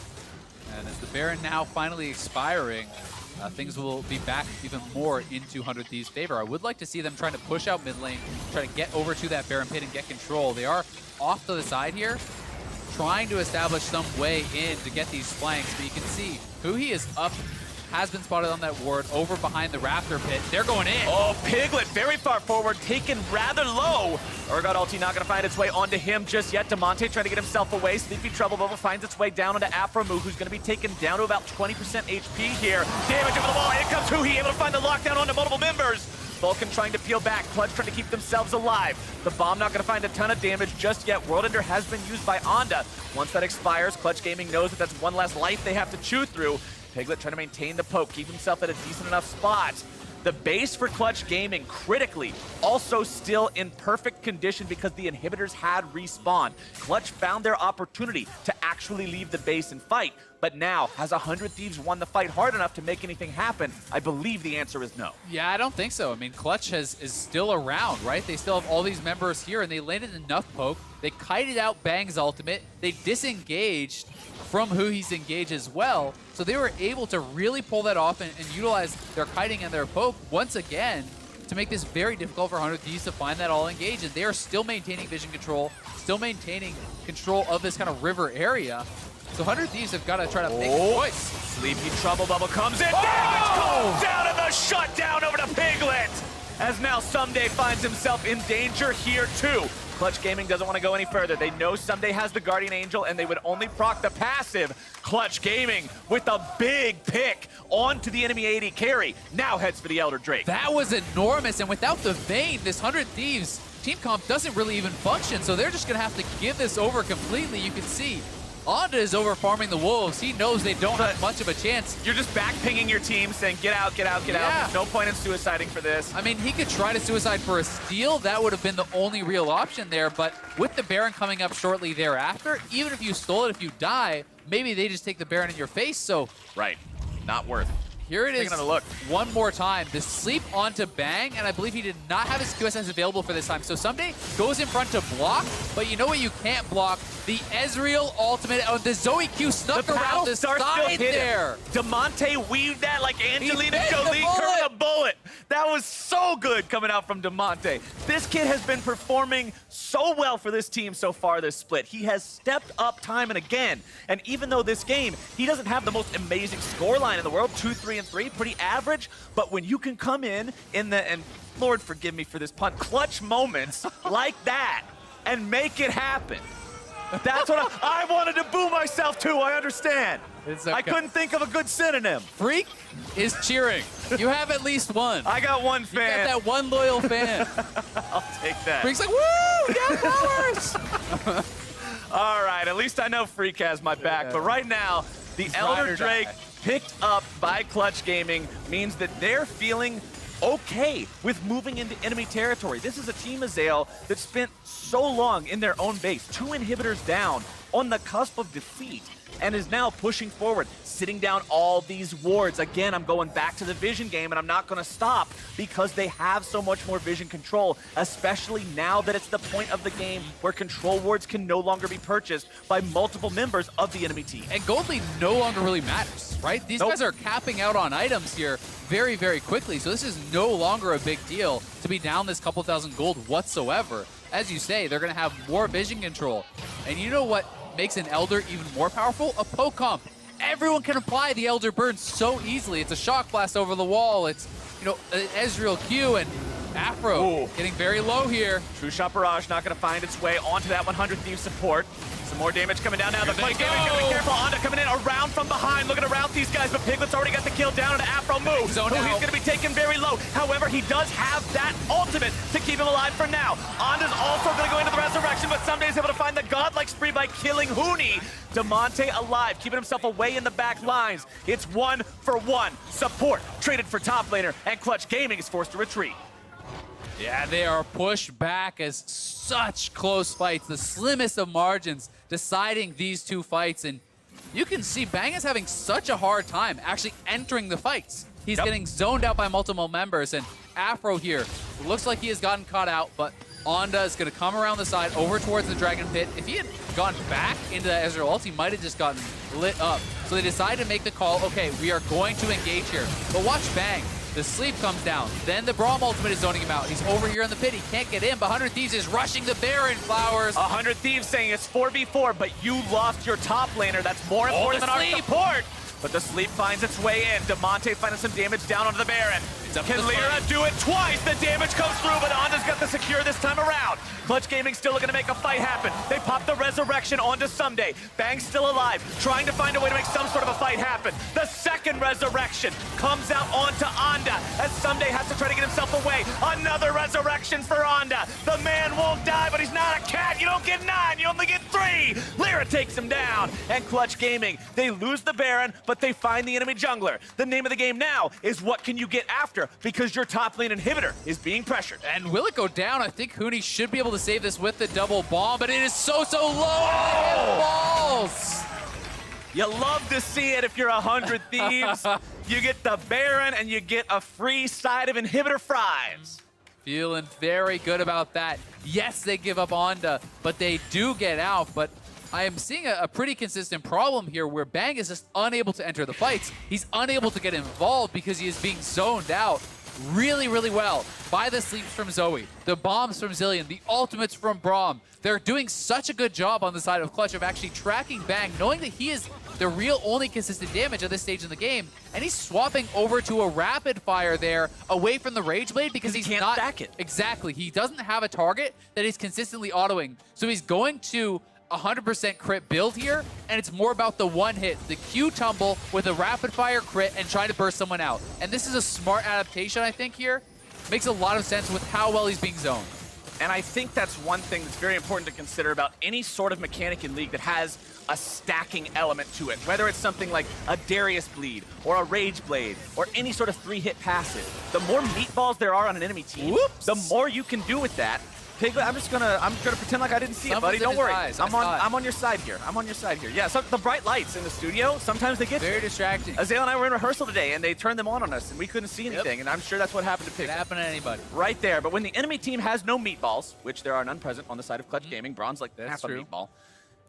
And as the Baron now finally expiring, things will be back even more into 100 Thieves' favor. I would like to see them trying to push out mid lane, try to get over to that Baron pit and get control. They are off to the side here, trying to establish some way in to get these flanks, but you can see who he is up, has been spotted on that ward over behind the Raptor pit. They're going in. Oh, Piglet very far forward, taken rather low. Urgot ulti not going to find its way onto him just yet. Demonte trying to get himself away. Sleepy Trouble Bubble finds its way down onto Afromu, who's going to be taken down to about 20% HP here. Damage over the wall. Here comes Huhi, able to find the lockdown onto multiple members. Vulcan trying to peel back. Clutch trying to keep themselves alive. The bomb not going to find a ton of damage just yet. World Ender has been used by Onda. Once that expires, Clutch Gaming knows that that's one less life they have to chew through. Piglet trying to maintain the poke, keep himself at a decent enough spot. The base for Clutch Gaming, critically, also still in perfect condition because the inhibitors had respawned. Clutch found their opportunity to actually leave the base and fight, but now, has 100 Thieves won the fight hard enough to make anything happen? I believe the answer is no. Yeah, I don't think so. I mean, Clutch is still around, right? They still have all these members here, and they landed enough poke. They kited out Bang's ultimate. They disengaged from who he's engaged as well. So they were able to really pull that off and utilize their kiting and their poke once again to make this very difficult for 100 Thieves to find that all engaged. And they are still maintaining vision control, still maintaining control of this kind of river area. So 100 Thieves have got to try to make a choice. Sleepy Trouble Bubble comes in. Damage comes down and the shutdown over to Piglet. As now Someday finds himself in danger here too. Clutch Gaming doesn't want to go any further. They know Someday has the Guardian Angel and they would only proc the passive. Clutch Gaming with a big pick onto the enemy AD carry. Now heads for the Elder Drake. That was enormous, and without the Vayne, this 100 Thieves team comp doesn't really even function, so they're just going to have to give this over completely. You can see Onda is over farming the Wolves. He knows they don't have much of a chance. You're just back pinging your team saying, get out, get out, get out. There's no point in suiciding for this. I mean, he could try to suicide for a steal. That would have been the only real option there. But with the Baron coming up shortly thereafter, even if you stole it, if you die, maybe they just take the Baron in your face. So right, not worth it. Here it is. Taking another look. One more time. The sleep onto Bang, and I believe he did not have his QSS available for this time. So Someday goes in front to block, but you know what you can't block? The Ezreal ultimate. Oh, the Zoe Q snuck around the side there. Demonte weaved that like Angelina Jolie curving a bullet. That was so good coming out from Demonte. This kid has been performing so well for this team so far this split. He has stepped up time and again. And even though this game, he doesn't have the most amazing scoreline in the world, 2-3-3, pretty average. But when you can come in the, and Lord forgive me for this pun, clutch moments like that and make it happen. That's what I wanted to boo myself too, I understand. It's I okay. couldn't think of a good synonym. Freak is cheering. You have at least one. I got one You fan. got that one loyal fan. I'll take that. Freak's like, woo, yeah, powers. All right, at least I know Freak has my back. But right now, the ride Elder or Drake die. picked up by Clutch Gaming means that they're feeling okay with moving into enemy territory. This is a team, Azael, that spent so long in their own base, 2 inhibitors down, on the cusp of defeat, and is now pushing forward, sitting down all these wards. Again, I'm going back to the vision game, and I'm not going to stop because they have so much more vision control, especially now that it's the point of the game where control wards can no longer be purchased by multiple members of the enemy team. And gold lead no longer really matters, right? These Nope. guys are capping out on items here very, very quickly. So this is no longer a big deal to be down this couple thousand gold whatsoever. As you say, they're going to have more vision control. And you know what makes an Elder even more powerful? A poke comp. Everyone can apply the Elder Burn so easily. It's a shock blast over the wall. It's, you know, Ezreal Q and Afro Ooh. getting very low here. True Shot Barrage not going to find its way onto that 100 Thieves support. Some more damage coming down now. The Clutch Gaming's going to be careful. Onda coming in around from behind, looking around these guys, but Piglet's already got the kill down into Afro Move. Zone Who out. he's going to be taken very low. However, he does have that ultimate to keep him alive for now. Onda's also going to go into the resurrection, but Someday is able to find the godlike spree by killing Huni. Demonte alive, keeping himself away in the back lines. It's 1-for-1. Support traded for top laner, and Clutch Gaming is forced to retreat. Yeah, they are pushed back as such close fights, the slimmest of margins deciding these two fights. And you can see Bang is having such a hard time actually entering the fights. He's getting zoned out by multiple members, and Afro here looks like he has gotten caught out, but Onda is going to come around the side over towards the Dragon Pit. If he had gone back into that Ezreal ult, he might have just gotten lit up. So they decided to make the call, okay, we are going to engage here. But watch Bang. The sleep comes down. Then the Braum ultimate is zoning him out. He's over here in the pit. He can't get in, but 100 Thieves is rushing the Baron Flowers. 100 Thieves saying it's 4v4, but you lost your top laner. That's more important than our sleep. support. But the sleep finds its way in. Demonte finding some damage down onto the Baron. up to Can the Lyra fight. do it twice? The damage comes through, but Onda's got the secure this time around. Clutch Gaming still looking to make a fight happen. They pop the resurrection onto Someday. Bang's still alive, trying to find a way to make some sort of a fight happen. The second resurrection comes out onto Onda as Someday has to try to get himself away. Another resurrection for Onda. The man won't die, but he's not a cat. You don't get 9, you only get 3. Lyra takes him down. And Clutch Gaming, they lose the Baron, but they find the enemy jungler. The name of the game now is what can you get after, because your top lane inhibitor is being pressured. And will it go down? I think Huni should be able to save this with the double bomb, but it is so low. And it falls. You love to see it if you're 100 Thieves. You get the Baron and you get a free side of inhibitor fries. Feeling very good about that. Yes, they give up Onda, but they do get out. But I am seeing a pretty consistent problem here where Bang is just unable to enter the fights. He's unable to get involved because he is being zoned out really well by the sleeps from Zoe, the bombs from Zillion, the ultimates from Braum. They're doing such a good job on the side of Clutch of actually tracking Bang, knowing that he is the real only consistent damage at this stage in the game, and he's swapping over to a rapid fire there away from the Rage Blade because he's can't not stack it. Exactly. He doesn't have a target that he's consistently autoing. So he's going to 100% crit build here, and it's more about the one hit, the Q tumble with a rapid fire crit and trying to burst someone out. And this is a smart adaptation, I think, here. Makes a lot of sense with how well he's being zoned. And I think that's one thing that's very important to consider about any sort of mechanic in League that has a stacking element to it, whether it's something like a Darius Bleed or a Rage Blade or any sort of 3-hit passive. The more meatballs there are on an enemy team, the more you can do with that. Piglet, I'm gonna pretend like I didn't see it, buddy. Don't worry. I'm on your side here. I'm on your side here. Yeah, so the bright lights in the studio, sometimes they get Very distracting. Azael and I were in rehearsal today, and they turned them on us, and we couldn't see anything, and I'm sure that's what happened to Could Piglet. happen to anybody. Right there. But when the enemy team has no meatballs, which there are none present on the side of Clutch Gaming, Bronze like That's half true. a meatball,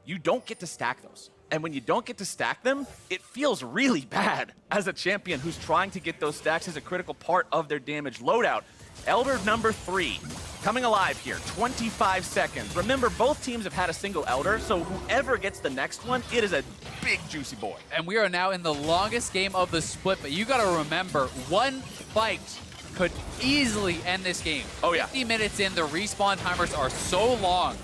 you don't get to stack those. And when you don't get to stack them, it feels really bad as a champion who's trying to get those stacks as a critical part of their damage loadout. Elder number 3, coming alive here, 25 seconds. Remember, both teams have had a single Elder, so whoever gets the next one, it is a big, juicy boy. And we are now in the longest game of the split, but you gotta remember, one fight could easily end this game. Oh, yeah. 50 minutes in, the respawn timers are so long.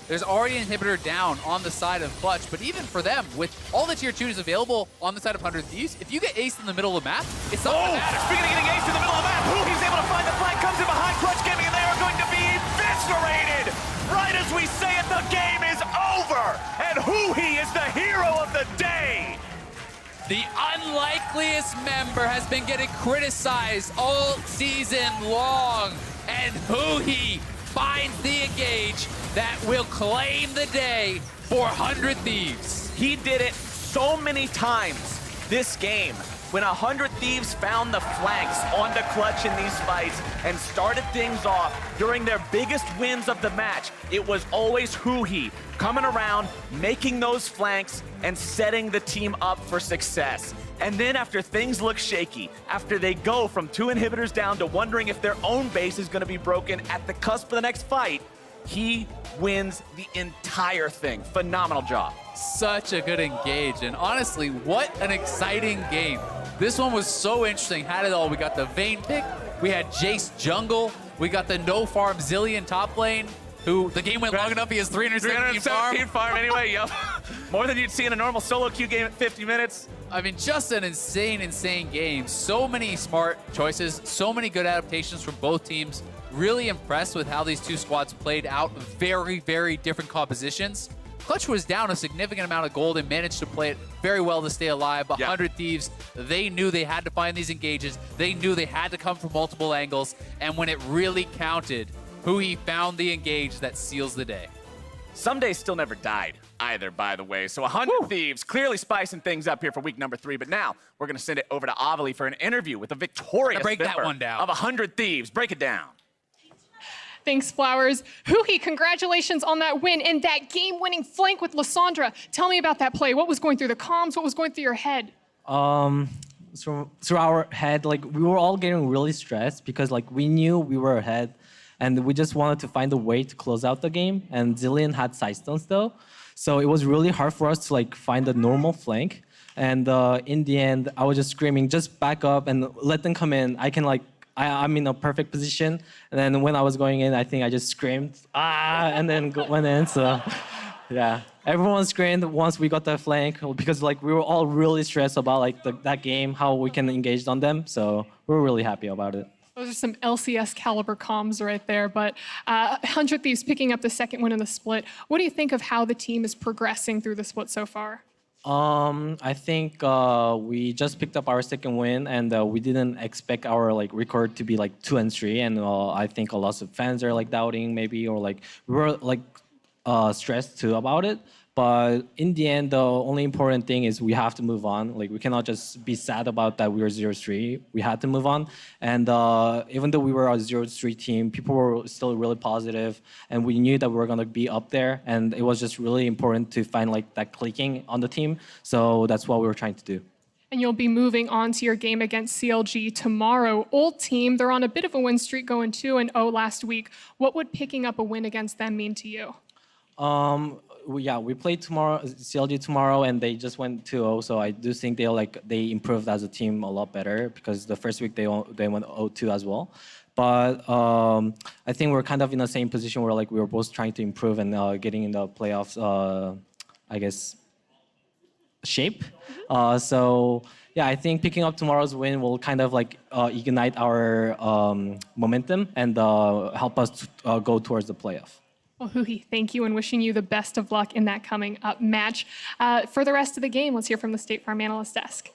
There's already an inhibitor down on the side of Clutch, but even for them, with all the tier 2s available on the side of 100 Thieves, if you get aced in the middle of the map, it's not gonna matter. Speaking of getting ace in the middle of the map, he's able to find the flank, comes in behind Clutch Gaming, and they are going to be eviscerated! Right as we say it, the game is over! And Huhi is the hero of the day! The unlikeliest member has been getting criticized all season long, and Huhi finds the engage that will claim the day for 100 Thieves. He did it so many times this game. When 100 Thieves found the flanks onto Clutch in these fights and started things off during their biggest wins of the match, it was always Huhi coming around, making those flanks, and setting the team up for success. And then after things look shaky, after they go from 2 inhibitors down to wondering if their own base is going to be broken at the cusp of the next fight, he wins the entire thing. Phenomenal job. Such a good engage, and honestly, what an exciting game. This one was so interesting, had it all. We got the Vayne pick, we had Jace jungle, we got the no farm Zillion top lane, who the game went long enough, he has 317 farm anyway, yep. More than you'd see in a normal solo queue game at 50 minutes. I mean, just an insane game. So many smart choices, so many good adaptations from both teams. Really impressed with how these two squads played out very, very different compositions. Clutch was down a significant amount of gold and managed to play it very well to stay alive. But 100 Thieves, they knew they had to find these engages. They knew they had to come from multiple angles. And when it really counted, Huhi found the engage that seals the day. Someday still never died either, by the way. So 100 Thieves clearly spicing things up here for week number 3. But now we're going to send it over to Avali for an interview with a victorious break that member one down. of 100 Thieves. Break it down. Thanks, Flowers. Huhi, congratulations on that win and that game-winning flank with Lissandra. Tell me about that play. What was going through the comms? What was going through your head? Through our head, like we were all getting really stressed because like we knew we were ahead, and we just wanted to find a way to close out the game. And Zillion had sidestones though, so it was really hard for us to like find a normal flank. And in the end, I was just screaming, just back up and let them come in. I can like. I'm in a perfect position, and then when I was going in, I think I just screamed, and then went in, so yeah. Everyone screamed once we got the flank, because like we were all really stressed about like that game, how we can engage on them, so we were really happy about it. Those are some LCS caliber comms right there, but 100 Thieves picking up the second win in the split. What do you think of how the team is progressing through the split so far? I think we just picked up our second win, and we didn't expect our like record to be like 2-3, and I think a lot of fans are like doubting maybe, or like we were like stressed too about it. But in the end, the only important thing is we have to move on. Like we cannot just be sad about that we were 0-3. We had to move on. And even though we were a 0-3 team, people were still really positive, and we knew that we were gonna be up there. And it was just really important to find like that clicking on the team. So that's what we were trying to do. And you'll be moving on to your game against CLG tomorrow. Old team, they're on a bit of a win streak, going 2-0 last week. What would picking up a win against them mean to you? We played tomorrow, CLG tomorrow, and they just went 2-0. So I do think they improved as a team a lot better, because the first week they went 0-2 as well. But I think we're kind of in the same position where like we were both trying to improve and getting in the playoffs, I guess, shape. So yeah, I think picking up tomorrow's win will kind of like ignite our momentum and help us to, go towards the playoff. Well, Huhi, thank you, and wishing you the best of luck in that coming up match. For the rest of the game, let's hear from the State Farm Analyst Desk.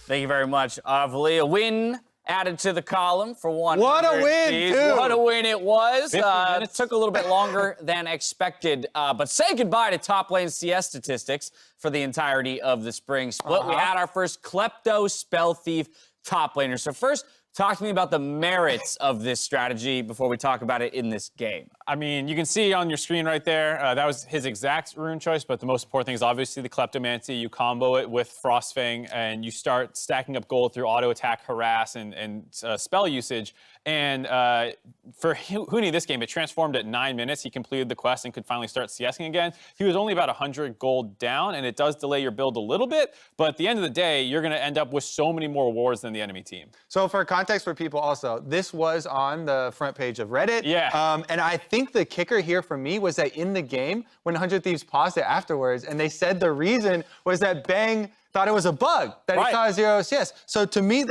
Thank you very much, Avali. A win added to the column for one. What a win, too. What a win it was. It took a little bit longer than expected. But say goodbye to top lane CS statistics for the entirety of the spring split. We had our first Klepto Spell Thief top laner. So first, talk to me about the merits of this strategy before we talk about it in this game. I mean, you can see on your screen right there, that was his exact rune choice, but the most important thing is obviously the Kleptomancy. You combo it with Frostfang, and you start stacking up gold through auto attack, harass, and spell usage. And for Huni this game, it transformed at 9 minutes. He completed the quest and could finally start CSing again. He was only about 100 gold down, and it does delay your build a little bit, but at the end of the day, you're going to end up with so many more wards than the enemy team. So for context, context for people also, this was on the front page of Reddit. Yeah. And I think the kicker here for me was that in the game, when 100 Thieves paused it afterwards, and they said the reason was that Bang thought it was a bug, that he saw a 0 LCS. So to me,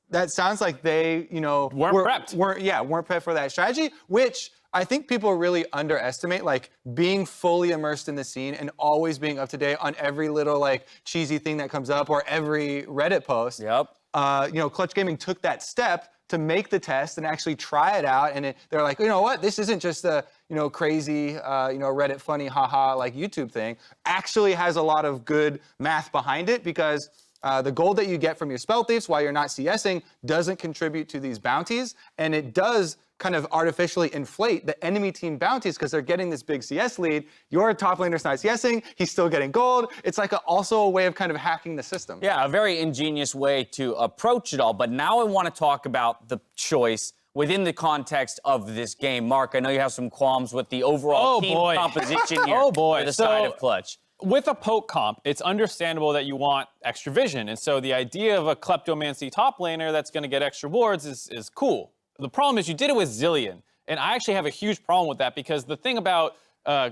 that sounds like they, weren't prepped. Weren't prepped for that strategy, which I think people really underestimate, like being fully immersed in the scene and always being up to date on every little like cheesy thing that comes up or every Reddit post. Yep. Clutch Gaming took that step to make the test and actually try it out. And they're like, you know what? This isn't just a, crazy, Reddit funny, haha, like YouTube thing. Actually has a lot of good math behind it because the gold that you get from your spell thieves while you're not CSing doesn't contribute to these bounties. And it does kind of artificially inflate the enemy team bounties because they're getting this big CS lead. Your top laner's not CSing, he's still getting gold. It's like also a way of kind of hacking the system. Yeah, a very ingenious way to approach it all. But now I want to talk about the choice within the context of this game. Mark, I know you have some qualms with the overall team composition here for the side of Clutch. With a poke comp, it's understandable that you want extra vision. And so the idea of a Kleptomancy top laner that's going to get extra wards is cool. The problem is you did it with Zilean, and I actually have a huge problem with that because the thing about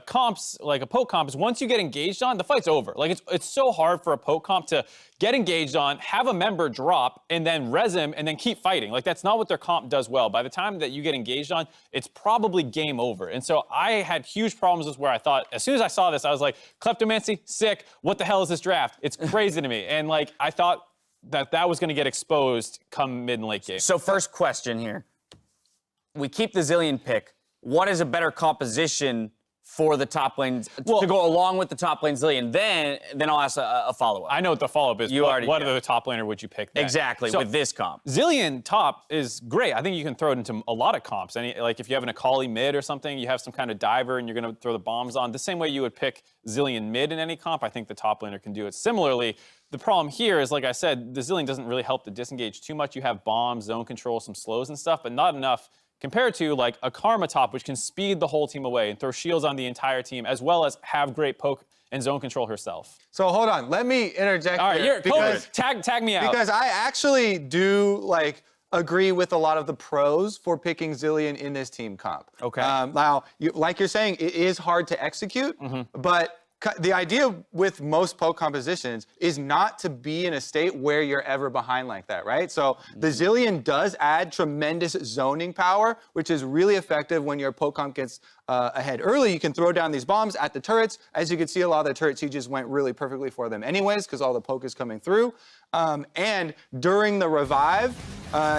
comps, like a poke comp, is once you get engaged on, the fight's over. Like, it's so hard for a poke comp to get engaged on, have a member drop, and then res him, and then keep fighting. Like, that's not what their comp does well. By the time that you get engaged on, it's probably game over. And so I had huge problems with where I thought, as soon as I saw this, I was like, Kleptomancy, sick. What the hell is this draft? It's crazy to me. And, like, I thought that was going to get exposed come mid and late game. So first question here. We keep the Zilean pick. What is a better composition for the top lane to go along with the top lane Zilean? Then I'll ask a follow-up. I know what the follow-up is. What other top laner would you pick then? Exactly, with this comp. Zilean top is great. I think you can throw it into a lot of comps. Like if you have an Akali mid or something, you have some kind of diver and you're going to throw the bombs on. The same way you would pick Zilean mid in any comp, I think the top laner can do it. Similarly, the problem here is, like I said, the Zilean doesn't really help to disengage too much. You have bombs, zone control, some slows and stuff, but not enough compared to like a Karma top, which can speed the whole team away and throw shields on the entire team, as well as have great poke and zone control herself. So hold on, let me interject. All right, here, tag me out. Because I actually do agree with a lot of the pros for picking Zilean in this team comp. Okay. Now, like you're saying, it is hard to execute, but the idea with most poke compositions is not to be in a state where you're ever behind like that, right? So the Zilean does add tremendous zoning power, which is really effective when your poke comp gets ahead early. You can throw down these bombs at the turrets. As you can see, a lot of the turrets, he just went really perfectly for them anyways, because all the poke is coming through. And during the revive,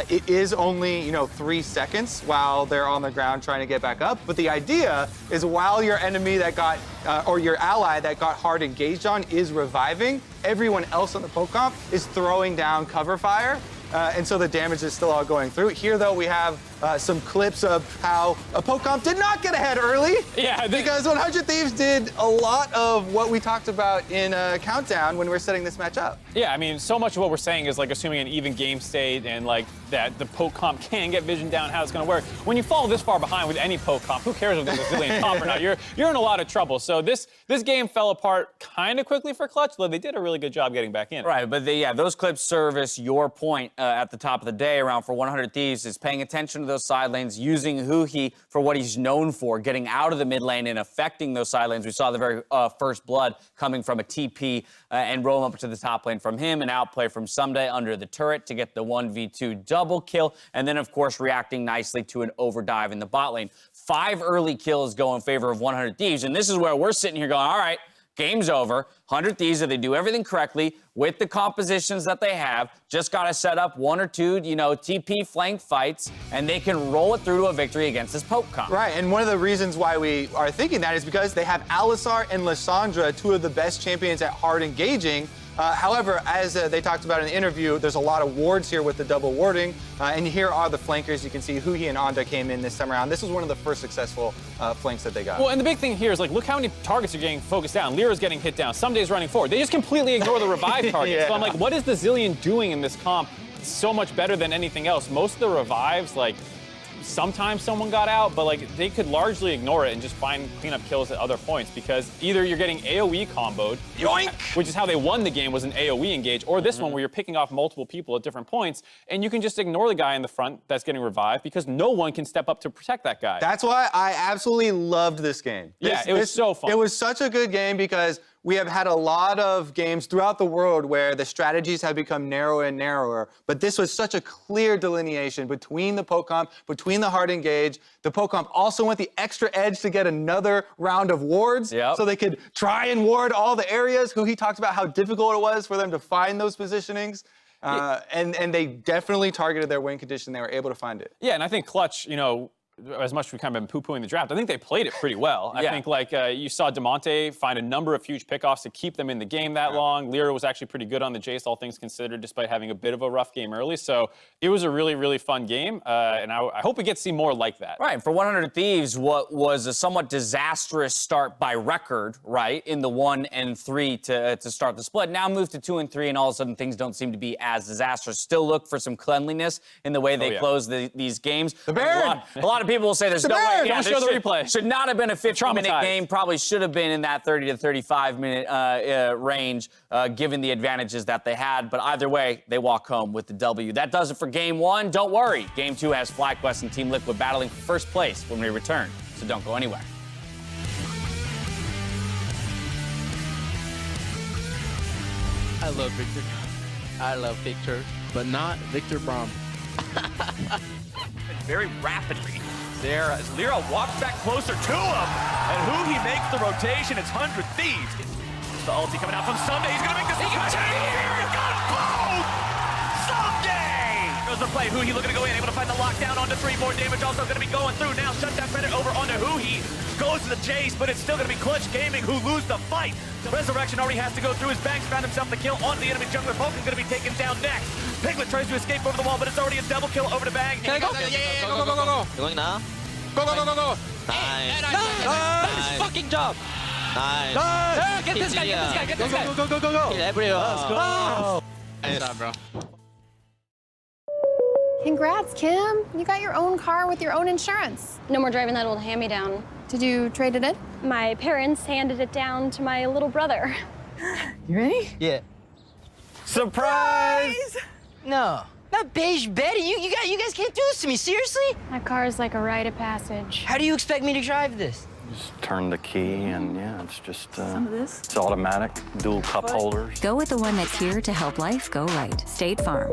it is only 3 seconds while they're on the ground trying to get back up. But the idea is while your enemy that got, or your ally that got hard engaged on is reviving, everyone else on the poke comp is throwing down cover fire. And so the damage is still all going through. Here, though, we have some clips of how a poke comp did not get ahead early. Yeah. Because 100 Thieves did a lot of what we talked about in Countdown when we were setting this match up. Yeah, I mean, so much of what we're saying is like assuming an even game state and like that the poke comp can get vision down, how it's going to work. When you fall this far behind with any poke comp, who cares if there's a Zilean top or not? You're in a lot of trouble. So this game fell apart kind of quickly for Clutch, though they did a really good job getting back in. Right, but those clips service your point at the top of the day around for 100 Thieves is paying attention to those side lanes, using Huhi for what he's known for, getting out of the mid lane and affecting those side lanes. We saw the very first blood coming from a TP and roll up to the top lane from him, an outplay from Someday under the turret to get the 1v2 double kill, and then, of course, reacting nicely to an overdive in the bot lane. 5 early kills go in favor of 100 Thieves, and this is where we're sitting here going, all right, game's over. 100 Thieves, if they do everything correctly with the compositions that they have, just got to set up 1 or 2, TP flank fights, and they can roll it through to a victory against this poke comp. Right, and one of the reasons why we are thinking that is because they have Alisar and Lissandra, 2 of the best champions at hard engaging. However, as they talked about in the interview, there's a lot of wards here with the double warding, and here are the flankers. You can see Huhi and Onda came in this time around. This was one of the first successful flanks that they got. Well, and the big thing here is, look how many targets are getting focused down. Lyra's getting hit down. Someday's running forward. They just completely ignore the revive target. Yeah. So I'm like, what is the Zilean doing in this comp so much better than anything else? Most of the revives, sometimes someone got out, but like they could largely ignore it and just find cleanup kills at other points because either you're getting AoE comboed, which is how they won the game, was an AoE engage, or this one where you're picking off multiple people at different points, and you can just ignore the guy in the front that's getting revived because no one can step up to protect that guy. That's why I absolutely loved this game. It was so fun. It was such a good game because we have had a lot of games throughout the world where the strategies have become narrower and narrower, but this was such a clear delineation between the poke comp, between the hard engage. The poke comp also went the extra edge to get another round of wards, so they could try and ward all the areas. He talked about how difficult it was for them to find those positionings. And they definitely targeted their win condition. They were able to find it. Yeah, and I think Clutch, you know, as much as we've kind of been poo-pooing the draft, I think they played it pretty well. I think like you saw DeMonte find a number of huge pickoffs to keep them in the game that long. Lyra was actually pretty good on the Jace, all things considered, despite having a bit of a rough game early. So it was a really, really fun game, and I hope we get to see more like that. Right, for 100 Thieves, what was a somewhat disastrous start by record, right, in the 1 and 3 to start the split, now moved to 2 and 3, and all of a sudden things don't seem to be as disastrous. Still look for some cleanliness in the way they close these games. The Baron! A lot of people will say there's no way. Don't show the replay. Should not have been a 50-minute game. Probably should have been in that 30 to 35-minute range, given the advantages that they had. But either way, they walk home with the W. That does it for Game 1. Don't worry. Game 2 has FlyQuest and Team Liquid battling for first place when we return. So don't go anywhere. I love Victor. I love Victor, but not Victor Braum. Very rapidly there as Lyra walks back closer to him. And who he makes the rotation, it's 100 Thieves. The ulti coming out from Sunday. He's going to make this here. You got them both! Sunday! Goes the play. Huhi looking to go in, able to find the lockdown onto 3. More damage also going to be going through. Now shut that credit over onto Huhi. Goes to the chase, but it's still going to be Clutch Gaming who lose the fight. Resurrection already has to go through. His Banks found himself the kill onto the enemy jungler. Vulcan's going to be taken down next. Piglet tries to escape over the wall, but it's already a double kill over to Bang. Can I go? Yeah, go. Going now? Go. Nice. Nice. Fucking job. Nice. Get this guy. Go. Kill everyone. Let's go. Nice job, bro. Congrats, Kim. You got your own car with your own insurance. No more driving that old hand-me-down. Did you trade it in? My parents handed it down to my little brother. You ready? Yeah. Surprise! No, not Beige Betty. You guys can't do this to me, seriously? My car is like a rite of passage. How do you expect me to drive this? Just turn the key and yeah, it's just, Some of this? it's automatic, dual cup holders. Go with the one that's here to help life go right. State Farm.